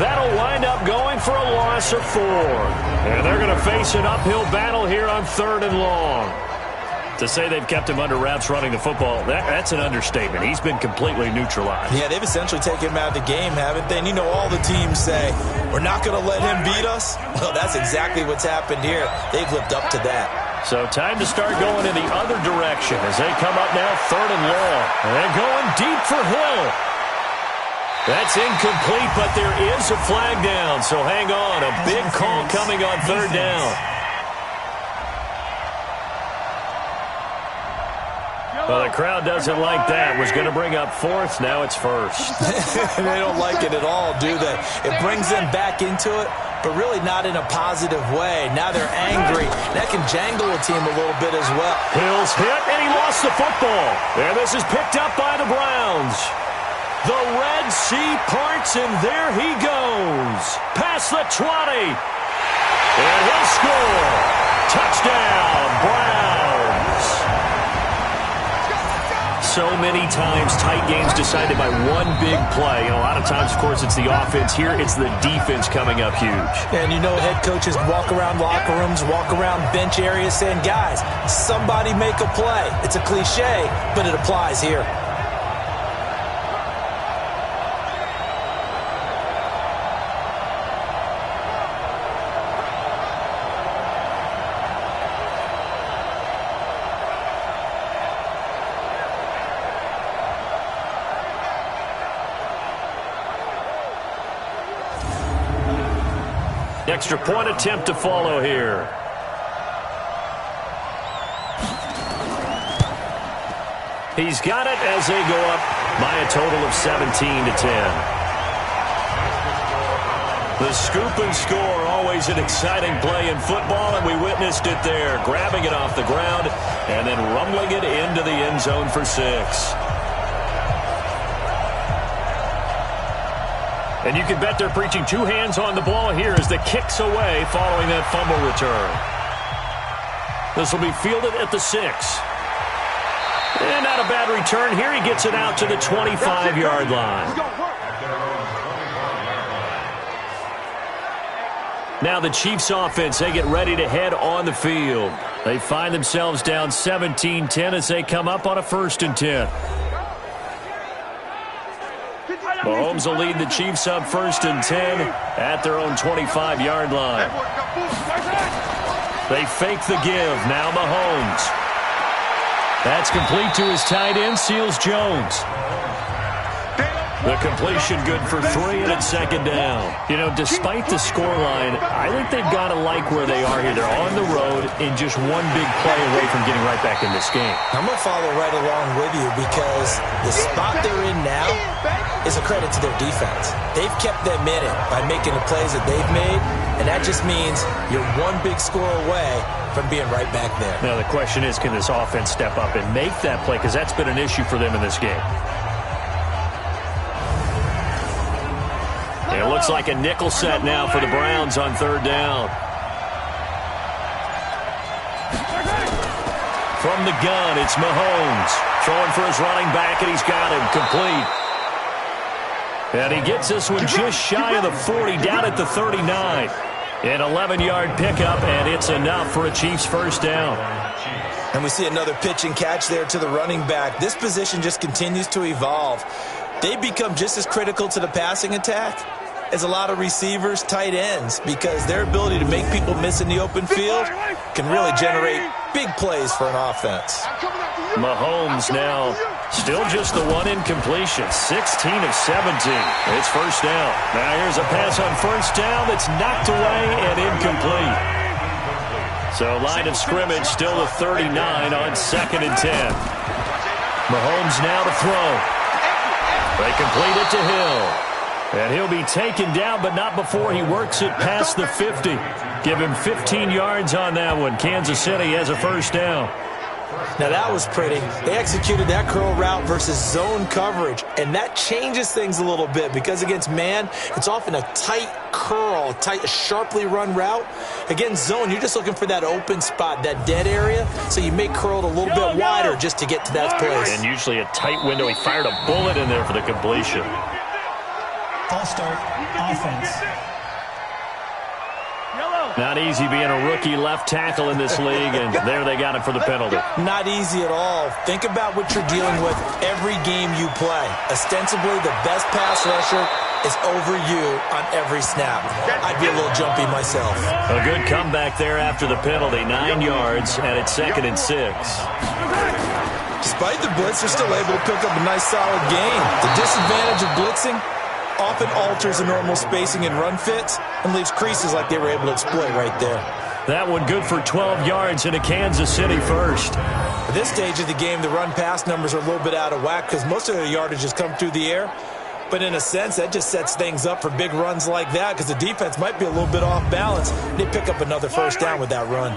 That'll wind up going for a loss of 4. And they're going to face an uphill battle here on 3rd and long. To say they've kept him under wraps running the football, that's an understatement. He's been completely neutralized. Yeah, they've essentially taken him out of the game, haven't they? And you know all the teams say, we're not going to let him beat us. Well, that's exactly what's happened here. They've lived up to that. So time to start going in the other direction as they come up now 3rd and long. And going deep for Hill. That's incomplete, but there is a flag down. So hang on, a big call coming on 3rd down. Well, the crowd doesn't like that. Was going to bring up 4th. Now it's 1st. They don't like it at all, do they? It brings them back into it, but really not in a positive way. Now they're angry. That can jangle a team a little bit as well. Hill's hit, and he lost the football. And this is picked up by the Browns. The Red Sea parts, and there he goes. Past the 20. And he'll score. Touchdown, Browns. So many times tight games decided by one big play. And a lot of times, of course, it's the offense. Here, it's the defense coming up huge. And you know head coaches walk around locker rooms, walk around bench areas saying, guys, somebody make a play. It's a cliche, but it applies here. Extra point attempt to follow here. He's got it as they go up by a total of 17-10. The scoop and score, always an exciting play in football, and we witnessed it there, grabbing it off the ground and then rumbling it into the end zone for 6. And you can bet they're preaching 2 hands on the ball here as the kick's away following that fumble return. This will be fielded at the 6. And not a bad return here. He gets it out to the 25-yard line. Now the Chiefs offense, they get ready to head on the field. They find themselves down 17-10 as they come up on a 1st and 10. Mahomes will lead the Chiefs up 1st and 10 at their own 25-yard line. They fake the give. Now Mahomes. That's complete to his tight end, Seals Jones. The completion good for 3, and it's 2nd down. You know, despite the scoreline, I think they've got to like where they are here. They're on the road and just one big play away from getting right back in this game. I'm going to follow right along with you because the spot they're in now is a credit to their defense. They've kept them in it by making the plays that they've made, and that just means you're one big score away from being right back there. Now, the question is, can this offense step up and make that play? Because that's been an issue for them in this game. It looks like a nickel set now for the Browns on 3rd down. From the gun, it's Mahomes. Throwing for his running back, and he's got him complete. And he gets this one just shy of the 40, down at the 39. An 11-yard pickup, and it's enough for a Chiefs 1st down. And we see another pitch and catch there to the running back. This position just continues to evolve. They become just as critical to the passing attack as a lot of receivers, tight ends, because their ability to make people miss in the open field can really generate big plays for an offense. Mahomes now still just the 1 incompletion, 16 of 17. It's 1st down. Now here's a pass on 1st down that's knocked away and incomplete. So line of scrimmage still the 39 on 2nd and 10. Mahomes now to throw. They complete it to Hill. And he'll be taken down, but not before he works it past the 50. Give him 15 yards on that one. Kansas City has a 1st down. Now that was pretty. They executed that curl route versus zone coverage, and that changes things a little bit because against man, it's often a tight curl, tight, sharply run route. Against zone, you're just looking for that open spot, that dead area, so you make curl a little bit wider just to get to that place. And usually a tight window. He fired a bullet in there for the completion. False start, offense. Not easy being a rookie left tackle in this league, and there they got it for the penalty. Not easy at all. Think about what you're dealing with every game you play. Ostensibly, the best pass rusher is over you on every snap. I'd be a little jumpy myself. A good comeback there after the penalty. 9 yards, and it's 2nd and 6. Despite the blitz, they're still able to pick up a nice, solid gain. The disadvantage of blitzing often alters the normal spacing and run fits and leaves creases like they were able to exploit right there. That one good for 12 yards in a Kansas City 1st. At this stage of the game, the run-pass numbers are a little bit out of whack because most of their yardage has come through the air. But in a sense, that just sets things up for big runs like that because the defense might be a little bit off balance. They pick up another 1st down with that run.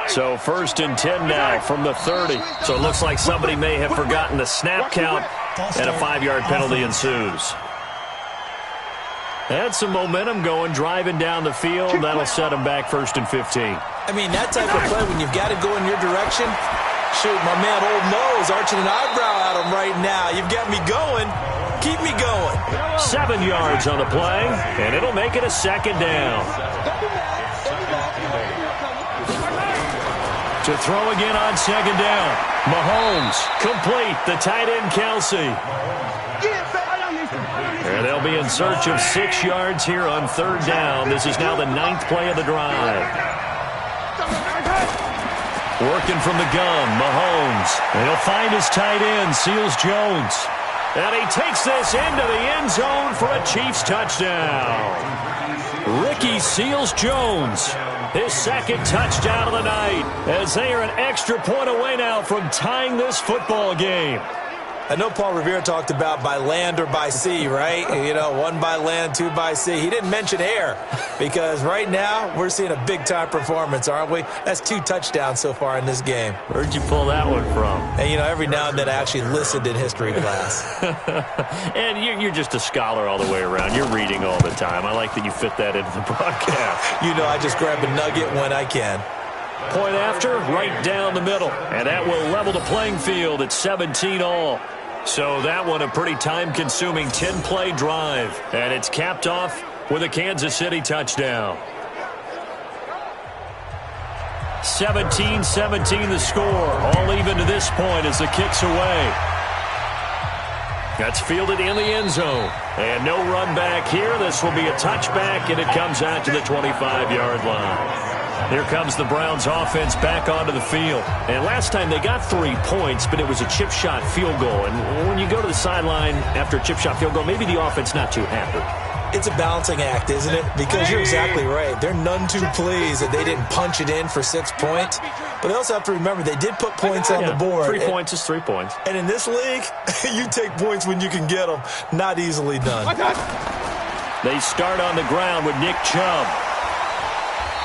So 1st and 10 now from the 30. So it looks like somebody may have forgotten the snap count, and a 5-yard penalty ensues. Had some momentum going, driving down the field. That'll set him back 1st and 15. I mean, that type of play, when you've got to go in your direction, shoot, my man Old Mo's arching an eyebrow at him right now. You've got me going. Keep me going. 7 yards on the play, and it'll make it a 2nd down. To throw again on 2nd down. Mahomes, complete. The tight end, Kelsey. And they'll be in search of 6 yards here on 3rd down. This is now the 9th play of the drive. Working from the gun, Mahomes. And he'll find his tight end, Seals Jones. And he takes this into the end zone for a Chiefs touchdown. Ricky Seals Jones, his 2nd touchdown of the night, as they are an extra point away now from tying this football game. I know Paul Revere talked about by land or by sea, right? You know, 1 by land, 2 by sea. He didn't mention air because right now we're seeing a big-time performance, aren't we? That's 2 touchdowns so far in this game. Where'd you pull that one from? And, you know, every now and then I actually listened in history class. And you're just a scholar all the way around. You're reading all the time. I like that you fit that into the broadcast. You know, I just grab a nugget when I can. Point after, right down the middle. And that will level the playing field at 17 all. So that one a pretty time-consuming 10-play drive. And it's capped off with a Kansas City touchdown. 17-17 the score. All even to this point as the kick's away. That's fielded in the end zone. And no run back here. This will be a touchback, and it comes out to the 25-yard line. Here comes the Browns offense back onto the field. And last time they got 3 points, but it was a chip shot field goal. And when you go to the sideline after a chip shot field goal, maybe the offense not too happy. It's a balancing act, isn't it? Because you're exactly right. They're none too pleased that they didn't punch it in for 6 points. But they also have to remember they did put points on the board. 3 points is 3 points. And in this league, you take points when you can get them. Not easily done. They start on the ground with Nick Chubb.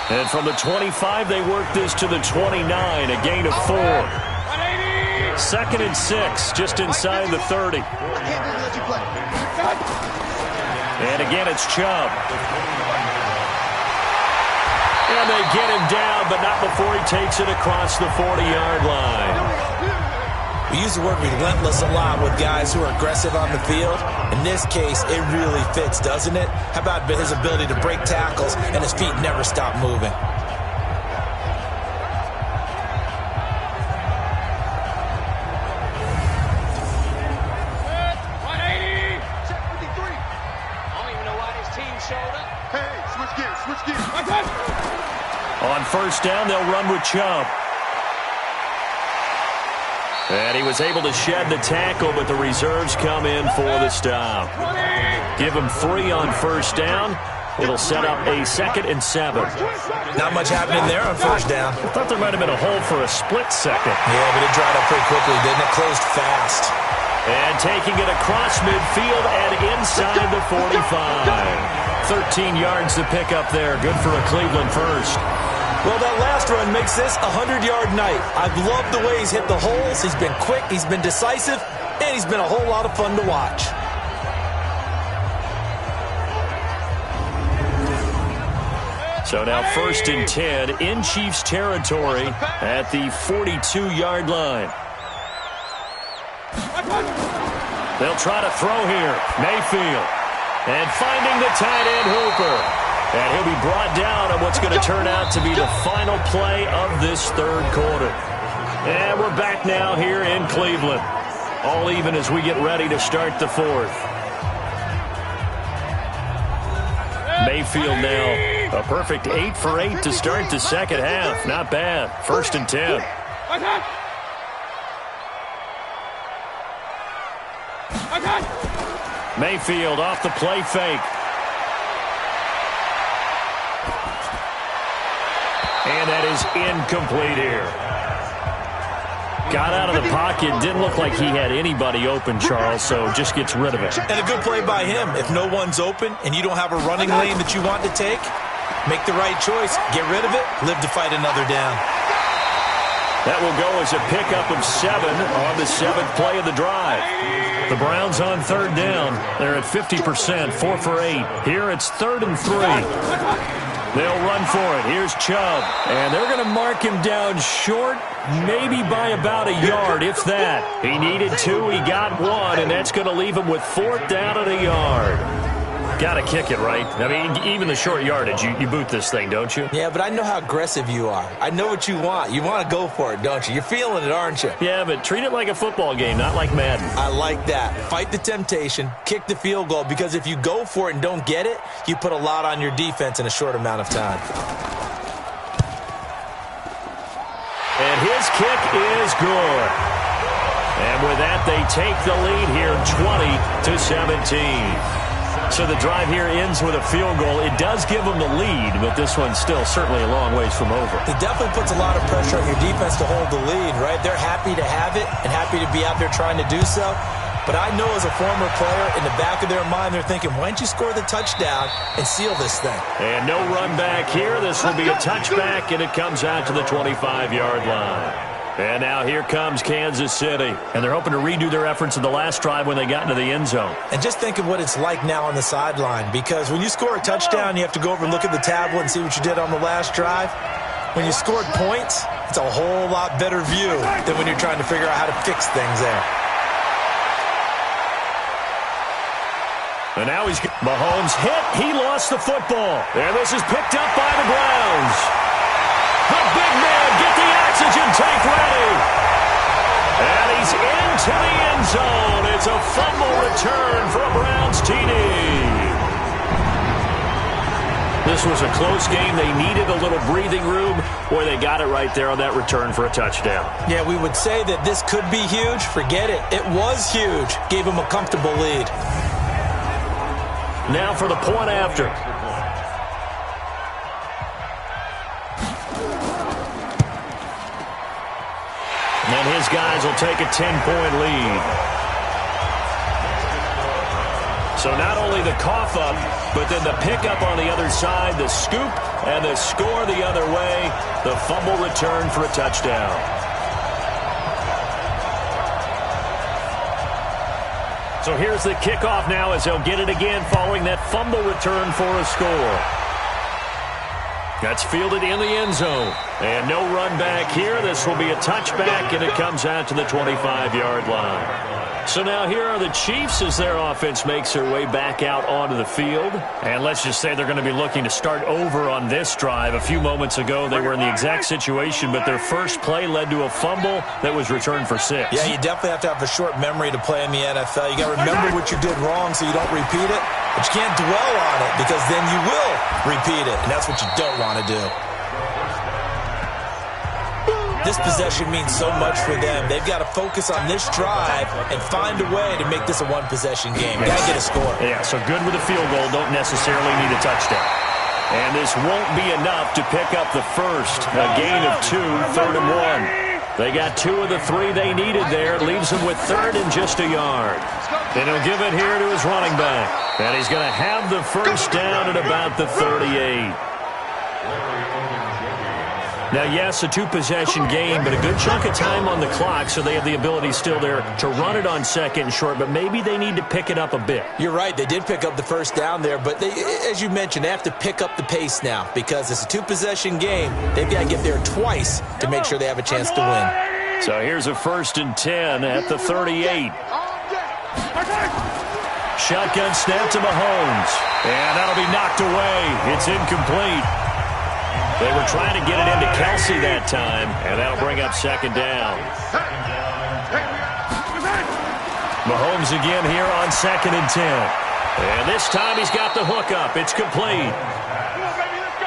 And from the 25, they work this to the 29, a gain of 4. 2nd and 6, just inside the 30. And again, it's Chubb. And they get him down, but not before he takes it across the 40-yard line. We use the word relentless a lot with guys who are aggressive on the field. In this case, it really fits, doesn't it? How about his ability to break tackles and his feet never stop moving? On first down, they'll run with Chubb. And he was able to shed the tackle, but the reserves come in for the stop. Give him 3 on first down. It'll set up a 2nd and 7. Not much happening there on first down. I thought there might have been a hole for a split second. Yeah, but it dried up pretty quickly, didn't it? Closed fast. And taking it across midfield and inside the 45. 13 yards to pick up there. Good for a Cleveland first. Well, that last run makes this a 100-yard night. I've loved the way he's hit the holes. He's been quick, he's been decisive, and he's been a whole lot of fun to watch. So now 1st and 10 in Chiefs territory at the 42-yard line. They'll try to throw here. Mayfield. And finding the tight end Hooper. And he'll be brought down on what's going to turn out to be the final play of this 3rd quarter. And we're back now here in Cleveland. All even as we get ready to start the 4th. Mayfield now a perfect 8 for 8 to start the 2nd half. Not bad. 1st and 10. Mayfield off the play fake. And that is incomplete here. Got out of the pocket. Didn't look like he had anybody open, Charles, so just gets rid of it. And a good play by him. If no one's open and you don't have a running lane that you want to take, make the right choice. Get rid of it. Live to fight another down. That will go as a pickup of 7 on the 7th play of the drive. The Browns on 3rd down. They're at 50%, 4 for 8. Here it's 3rd and 3. They'll run for it. Here's Chubb. And they're going to mark him down short, maybe by about a yard, if that. He needed 2. He got 1, and that's going to leave him with 4th down at a yard. Got to kick it, right? I mean, even the short yardage, you boot this thing, don't you? Yeah, but I know how aggressive you are. I know what you want. You want to go for it, don't you? You're feeling it, aren't you? Yeah, but treat it like a football game, not like Madden. I like that. Fight the temptation. Kick the field goal, because if you go for it and don't get it, you put a lot on your defense in a short amount of time. And his kick is good. And with that, they take the lead here 20-17. So the drive here ends with a field goal. It does give them the lead, but this one's still certainly a long ways from over. It definitely puts a lot of pressure on your defense to hold the lead, right? They're happy to have it and happy to be out there trying to do so. But I know as a former player, in the back of their mind, they're thinking, why don't you score the touchdown and seal this thing? And no run back here. This will be a touchback, and it comes out to the 25-yard line. And now here comes Kansas City. And they're hoping to redo their efforts in the last drive when they got into the end zone. And just think of what it's like now on the sideline, because when you score a touchdown, you have to go over and look at the tablet and see what you did on the last drive. When you scored points, it's a whole lot better view than when you're trying to figure out how to fix things there. And now Mahomes hit. He lost the football. And this is picked up by the Browns. The big man, get the oxygen tank ready. And he's into the end zone. It's a fumble return for a Browns TD. This was a close game. They needed a little breathing room, where they got it right there on that return for a touchdown. Yeah, we would say that this could be huge. Forget it. It was huge. Gave him a comfortable lead. Now for the point after. And his guys will take a 10-point lead. So not only the cough up, but then the pickup on the other side, the scoop, and the score the other way, the fumble return for a touchdown. So here's the kickoff now as they'll get it again following that fumble return for a score. That's fielded in the end zone. And no run back here. This will be a touchback, and it comes out to the 25-yard line. So now here are the Chiefs as their offense makes their way back out onto the field. And let's just say they're going to be looking to start over on this drive. A few moments ago, they were in the exact situation, but their first play led to a fumble that was returned for 6. Yeah, you definitely have to have a short memory to play in the NFL. You got to remember what you did wrong so you don't repeat it, but you can't dwell on it because then you will repeat it, and that's what you don't want to do. This possession means so much for them. They've got to focus on this drive and find a way to make this a one-possession game. Got to get a score. Yeah, so good with a field goal. Don't necessarily need a touchdown. And this won't be enough to pick up the first. A gain of 2, 3rd and 1. They got 2 of the 3 they needed there. Leaves them with 3rd and just a yard. And he'll give it here to his running back. And he's going to have the first down at about the 38. Now, yes, a 2-possession game, but a good chunk of time on the clock, so they have the ability still there to run it on 2nd and short, but maybe they need to pick it up a bit. You're right. They did pick up the first down there, but they, as you mentioned, they have to pick up the pace now because it's a 2-possession game. They've got to get there twice to make sure they have a chance to win. So here's a 1st and 10 at the 38. Shotgun snap to Mahomes, and that'll be knocked away. It's incomplete. They were trying to get it into Kelsey that time, and that'll bring up 2nd down. Mahomes again here on 2nd and 10. And this time he's got the hook up. It's complete.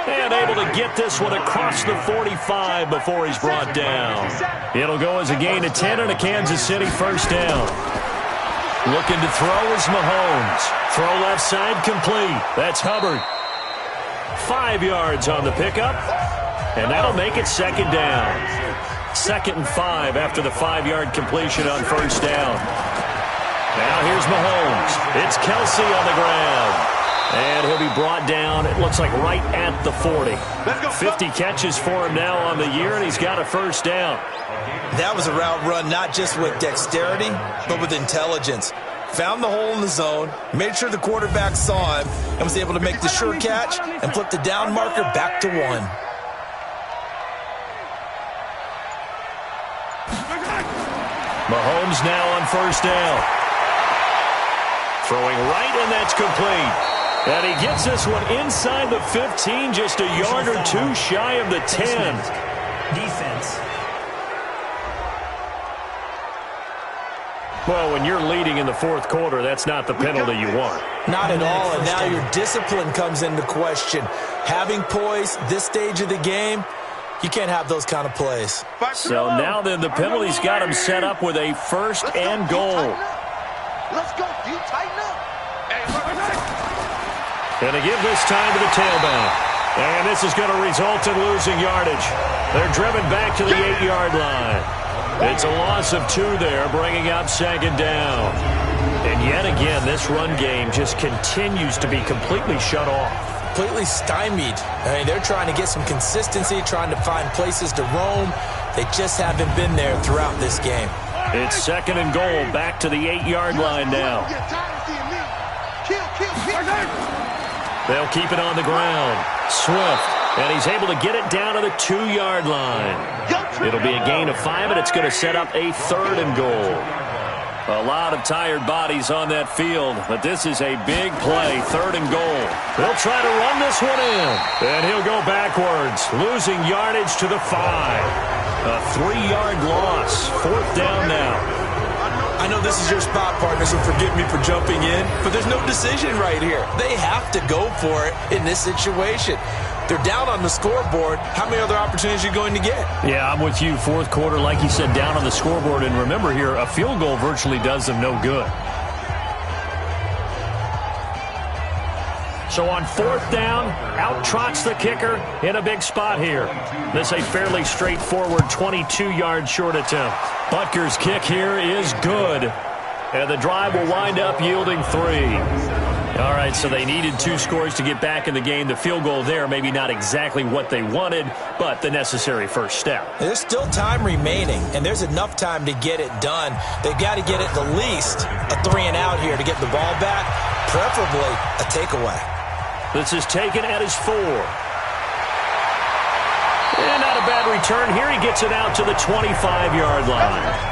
And able to get this one across the 45 before he's brought down. It'll go as a gain of 10 and a Kansas City first down. Looking to throw is Mahomes. Throw left side complete. That's Hubbard. 5 yards on the pickup, and that'll make it 2nd down. 2nd and 5 after the 5-yard completion on first down. Now here's Mahomes. It's Kelsey on the ground, and he'll be brought down, it looks like right at the 40. 50 catches for him now on the year, and he's got a first down. That was a route run not just with dexterity, but with intelligence. Found the hole in the zone, made sure the quarterback saw him, and was able to make the sure catch and flip the down marker back to 1. Mahomes now on first down. Throwing right, and that's complete. And he gets this one inside the 15, just a yard or 2 shy of the 10. Defense. Well, when you're leading in the 4th quarter, that's not the penalty you want. Not at all, and now your discipline comes into question. Having poise this stage of the game, you can't have those kind of plays. So now then the penalty's got him set up with a 1st and goal. Let's go. You tighten up. Going to give this time to the tailback. And this is going to result in losing yardage. They're driven back to the 8-yard line. It's a loss of 2 there, bringing up 2nd down. And yet again, this run game just continues to be completely shut off. Completely stymied. I mean, they're trying to get some consistency, trying to find places to roam. They just haven't been there throughout this game. It's 2nd and goal, back to the 8-yard line now. They'll keep it on the ground. Swift, and he's able to get it down to the 2-yard line. It'll be a gain of 5, and it's going to set up a 3rd and goal. A lot of tired bodies on that field, but this is a big play, 3rd and goal. They'll try to run this one in, and he'll go backwards, losing yardage to the 5. A 3-yard loss, 4th down now. I know this is your spot, partner, so forgive me for jumping in, but there's no decision right here. They have to go for it in this situation. They're down on the scoreboard. How many other opportunities are you going to get? Yeah, I'm with you. 4th quarter, like you said, down on the scoreboard. And remember here, a field goal virtually does them no good. So on 4th down, out trots the kicker in a big spot here. This a fairly straightforward 22-yard short attempt. Butker's kick here is good. And the drive will wind up yielding 3. All right, so they needed 2 scores to get back in the game. The field goal there, maybe not exactly what they wanted, but the necessary first step. There's still time remaining, and there's enough time to get it done. They've got to get at the least a 3-and-out here to get the ball back, preferably a takeaway. This is taken at his 4. And not a bad return here. He gets it out to the 25-yard line.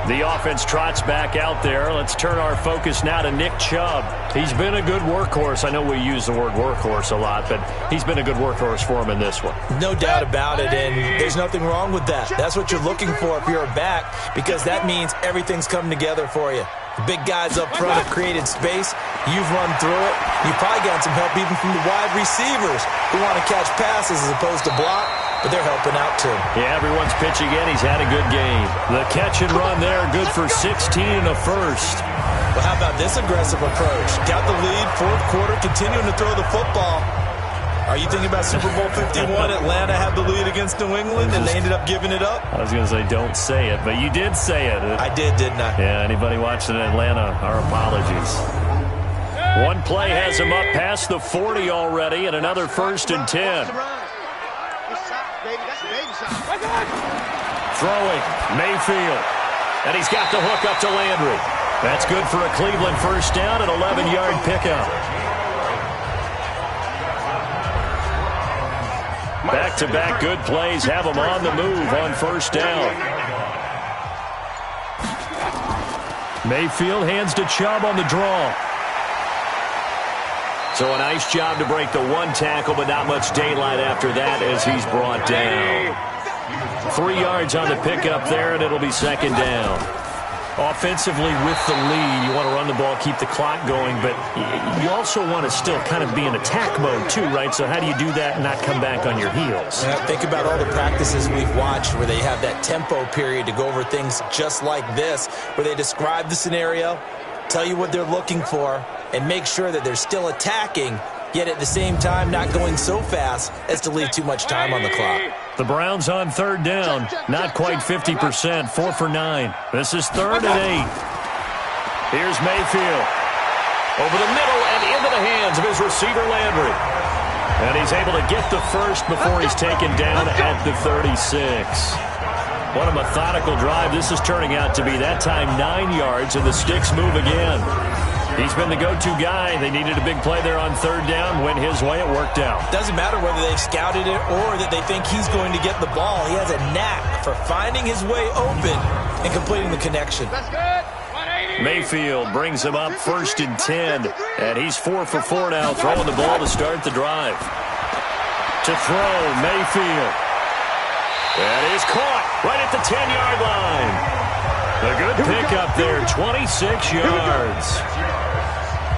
The offense trots back out there. Let's turn our focus now to Nick Chubb. He's been a good workhorse. I know we use the word workhorse a lot, but he's been a good workhorse for him in this one. No doubt about it, and there's nothing wrong with that. That's what you're looking for if you're a back, because that means everything's come together for you. The big guys up front have created space. You've run through it. You've probably got some help even from the wide receivers who want to catch passes as opposed to block, but they're helping out too. Yeah, everyone's pitching in. He's had a good game. The catch and run there, good for 16 and a first. Well, how about this aggressive approach? Got the lead, 4th quarter, continuing to throw the football. Are you thinking about Super Bowl 51? Atlanta had the lead against New England, and they ended up giving it up? I was going to say, don't say it, but you did say it. I did, didn't I? Yeah, anybody watching in Atlanta, our apologies. One play has him up past the 40 already, and another 1st and 10. Throwing, Mayfield. And he's got the hook up to Landry. That's good for a Cleveland first down, an 11-yard pickup. Back-to-back good plays have them on the move on 1st down. Mayfield hands to Chubb on the draw. So a nice job to break the 1 tackle, but not much daylight after that as he's brought down. 3 yards on the pickup there, and it'll be 2nd down. Offensively with the lead, you want to run the ball, keep the clock going, but you also want to still kind of be in attack mode too, right? So how do you do that and not come back on your heels? Yeah, think about all the practices we've watched where they have that tempo period to go over things just like this, where they describe the scenario, tell you what they're looking for, and make sure that they're still attacking, yet at the same time not going so fast as to leave too much time on the clock. The Browns on 3rd down. Not quite 50%. 4 for 9. This is 3rd and 8. Here's Mayfield. Over the middle and into the hands of his receiver, Landry. And he's able to get the first before he's taken down at the 36. What a methodical drive this is turning out to be. That time 9 yards, and the sticks move again. He's been the go-to guy. They needed a big play there on 3rd down. Went his way, it worked out. Doesn't matter whether they've scouted it or that they think he's going to get the ball. He has a knack for finding his way open and completing the connection. Mayfield brings him up 1st and 10. And he's 4 for 4 now, throwing the ball to start the drive. To throw, Mayfield. That is caught right at the 10-yard line. A good pickup there, 26 yards.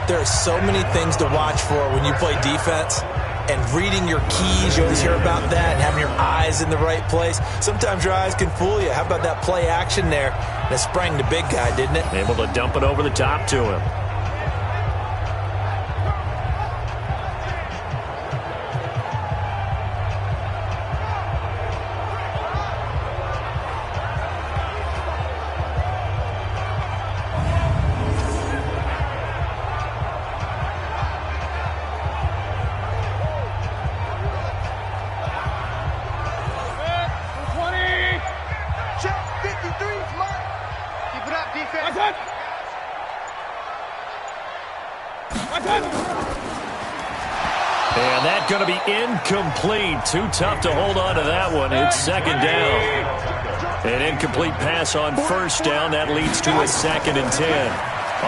There are so many things to watch for when you play defense. and reading your keys. You always hear about that, and having your eyes in the right place. Sometimes your eyes can fool you. How about that play action there? And it sprang the big guy, didn't it? Able to dump it over the top to him. And that's going to be incomplete. Too tough to hold on to that one. It's second down. An incomplete pass on first down. That leads to a 2nd and 10.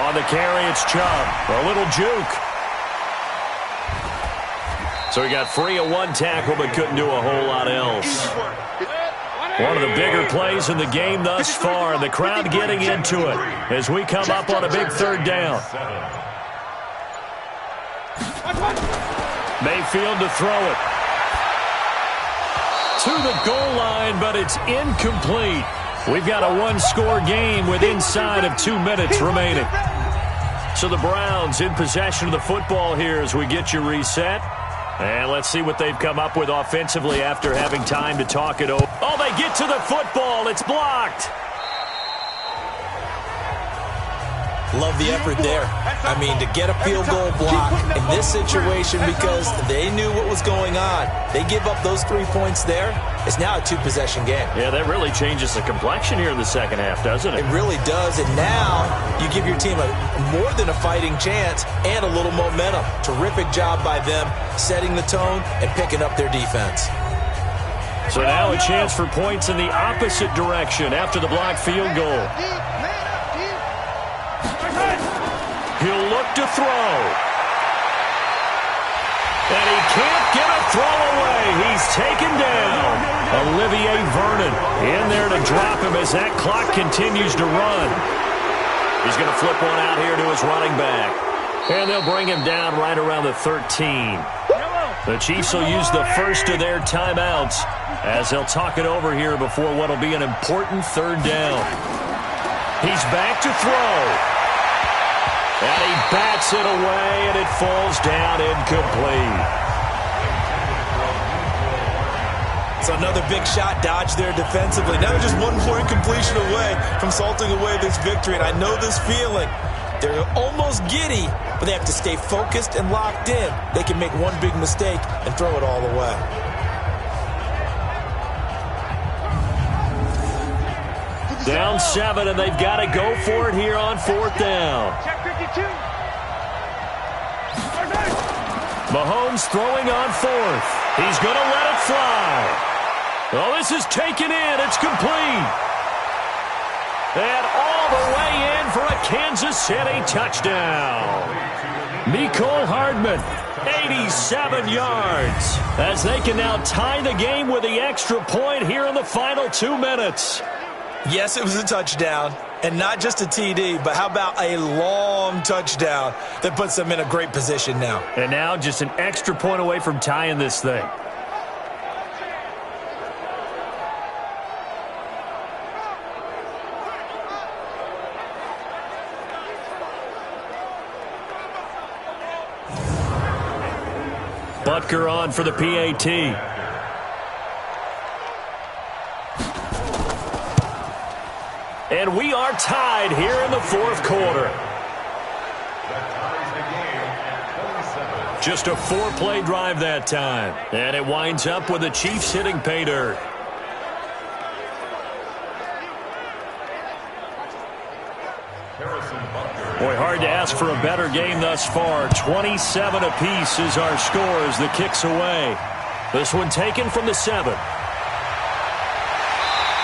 On the carry, it's Chubb. A little juke. So he got free of one tackle but couldn't do a whole lot else. One of the bigger plays in the game thus far. And the crowd getting into it as we come up on a big 3rd down. Mayfield to throw it. To the goal line, but it's incomplete. We've got a one-score game with inside of 2 minutes remaining. So the Browns in possession of the football here as we get you reset. And let's see what they've come up with offensively after having time to talk it over. Oh, they get to the football. It's blocked. Love the effort there. I mean, to get a field goal block in this situation because they knew what was going on. They give up those 3 points there. It's now a 2-possession game. Yeah, that really changes the complexion here in the second half, doesn't it? It really does. And now you give your team more than a fighting chance and a little momentum. Terrific job by them setting the tone and picking up their defense. So now a chance for points in the opposite direction after the blocked field goal. He'll look to throw. And he can't get a throw away. He's taken down. Olivier Vernon in there to drop him as that clock continues to run. He's going to flip one out here to his running back. And they'll bring him down right around the 13. The Chiefs will use the first of their timeouts as they'll talk it over here before what will be an important 3rd down. He's back to throw. And he bats it away, and it falls down incomplete. It's another big shot dodge there defensively. Now just one more incompletion away from salting away this victory. And I know this feeling. They're almost giddy, but they have to stay focused and locked in. They can make one big mistake and throw it all away. Down 7, and they've got to go for it here on 4th down. Mahomes throwing on 4th. He's going to let it fly. Oh, this is taken in. It's complete. And all the way in for a Kansas City touchdown. Mecole Hardman, 87 yards. As they can now tie the game with the extra point here in the final 2 minutes. Yes, it was a touchdown, and not just a TD, but how about a long touchdown that puts them in a great position now. And now just an extra point away from tying this thing. Butker on for the PAT. And we are tied here in the 4th quarter. Just a 4-play drive that time. And it winds up with the Chiefs hitting pay dirt. Boy, hard to ask for a better game thus far. 27 apiece is our score as the kick's away. This one taken from the 7.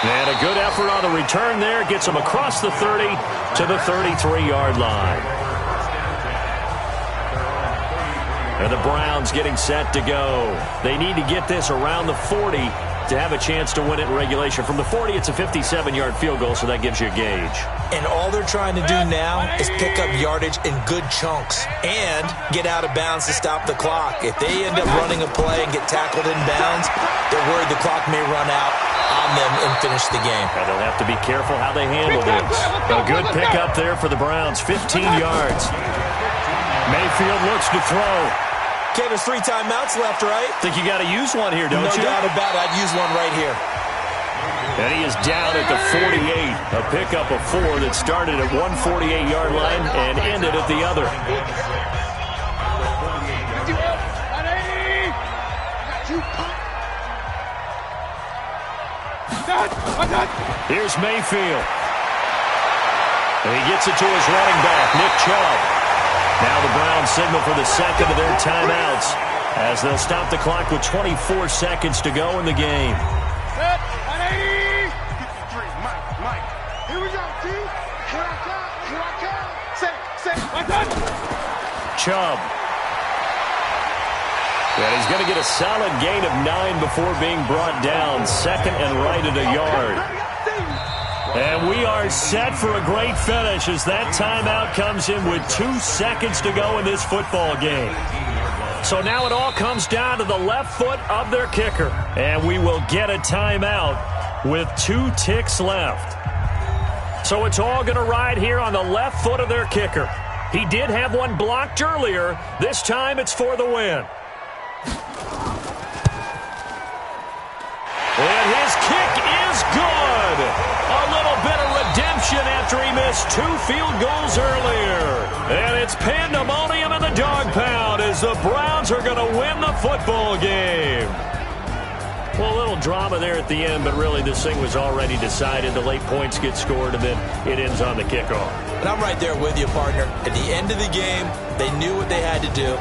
And a good effort on the return there. Gets him across the 30 to the 33-yard line. And the Browns getting set to go. They need to get this around the 40 to have a chance to win it in regulation. From the 40, it's a 57-yard field goal, so that gives you a gauge. And all they're trying to do now is pick up yardage in good chunks and get out of bounds to stop the clock. If they end up running a play and get tackled in bounds, they're worried the clock may run out on them and finish the game. And they'll have to be careful how they handle this. A good pickup there for the Browns, 15 yards. Mayfield looks to throw. Okay, there's 3 timeouts left, right? Think you got to use one here, don't you? No doubt about it. I'd use one right here. And he is down at the 48. A pickup of 4 that started at one 48-yard line and ended at the other. Here's Mayfield. And he gets it to his running back, Nick Chubb. Now the Browns signal for the second of their timeouts as they'll stop the clock with 24 seconds to go in the game. Chubb. And he's going to get a solid gain of 9 before being brought down. Second and right at a yard. And we are set for a great finish as that timeout comes in with 2 seconds to go in this football game. So now it all comes down to the left foot of their kicker. And we will get a timeout with 2 ticks left. So it's all going to ride here on the left foot of their kicker. He did have one blocked earlier. This time it's for the win. And his kick is good. A little bit of redemption after he missed 2 field goals earlier. And it's pandemonium in the dog pound as the Browns are going to win the football game. Well, a little drama there at the end, but really this thing was already decided. The late points get scored, and then it ends on the kickoff. And I'm right there with you, partner. At the end of the game, they knew what they had to do.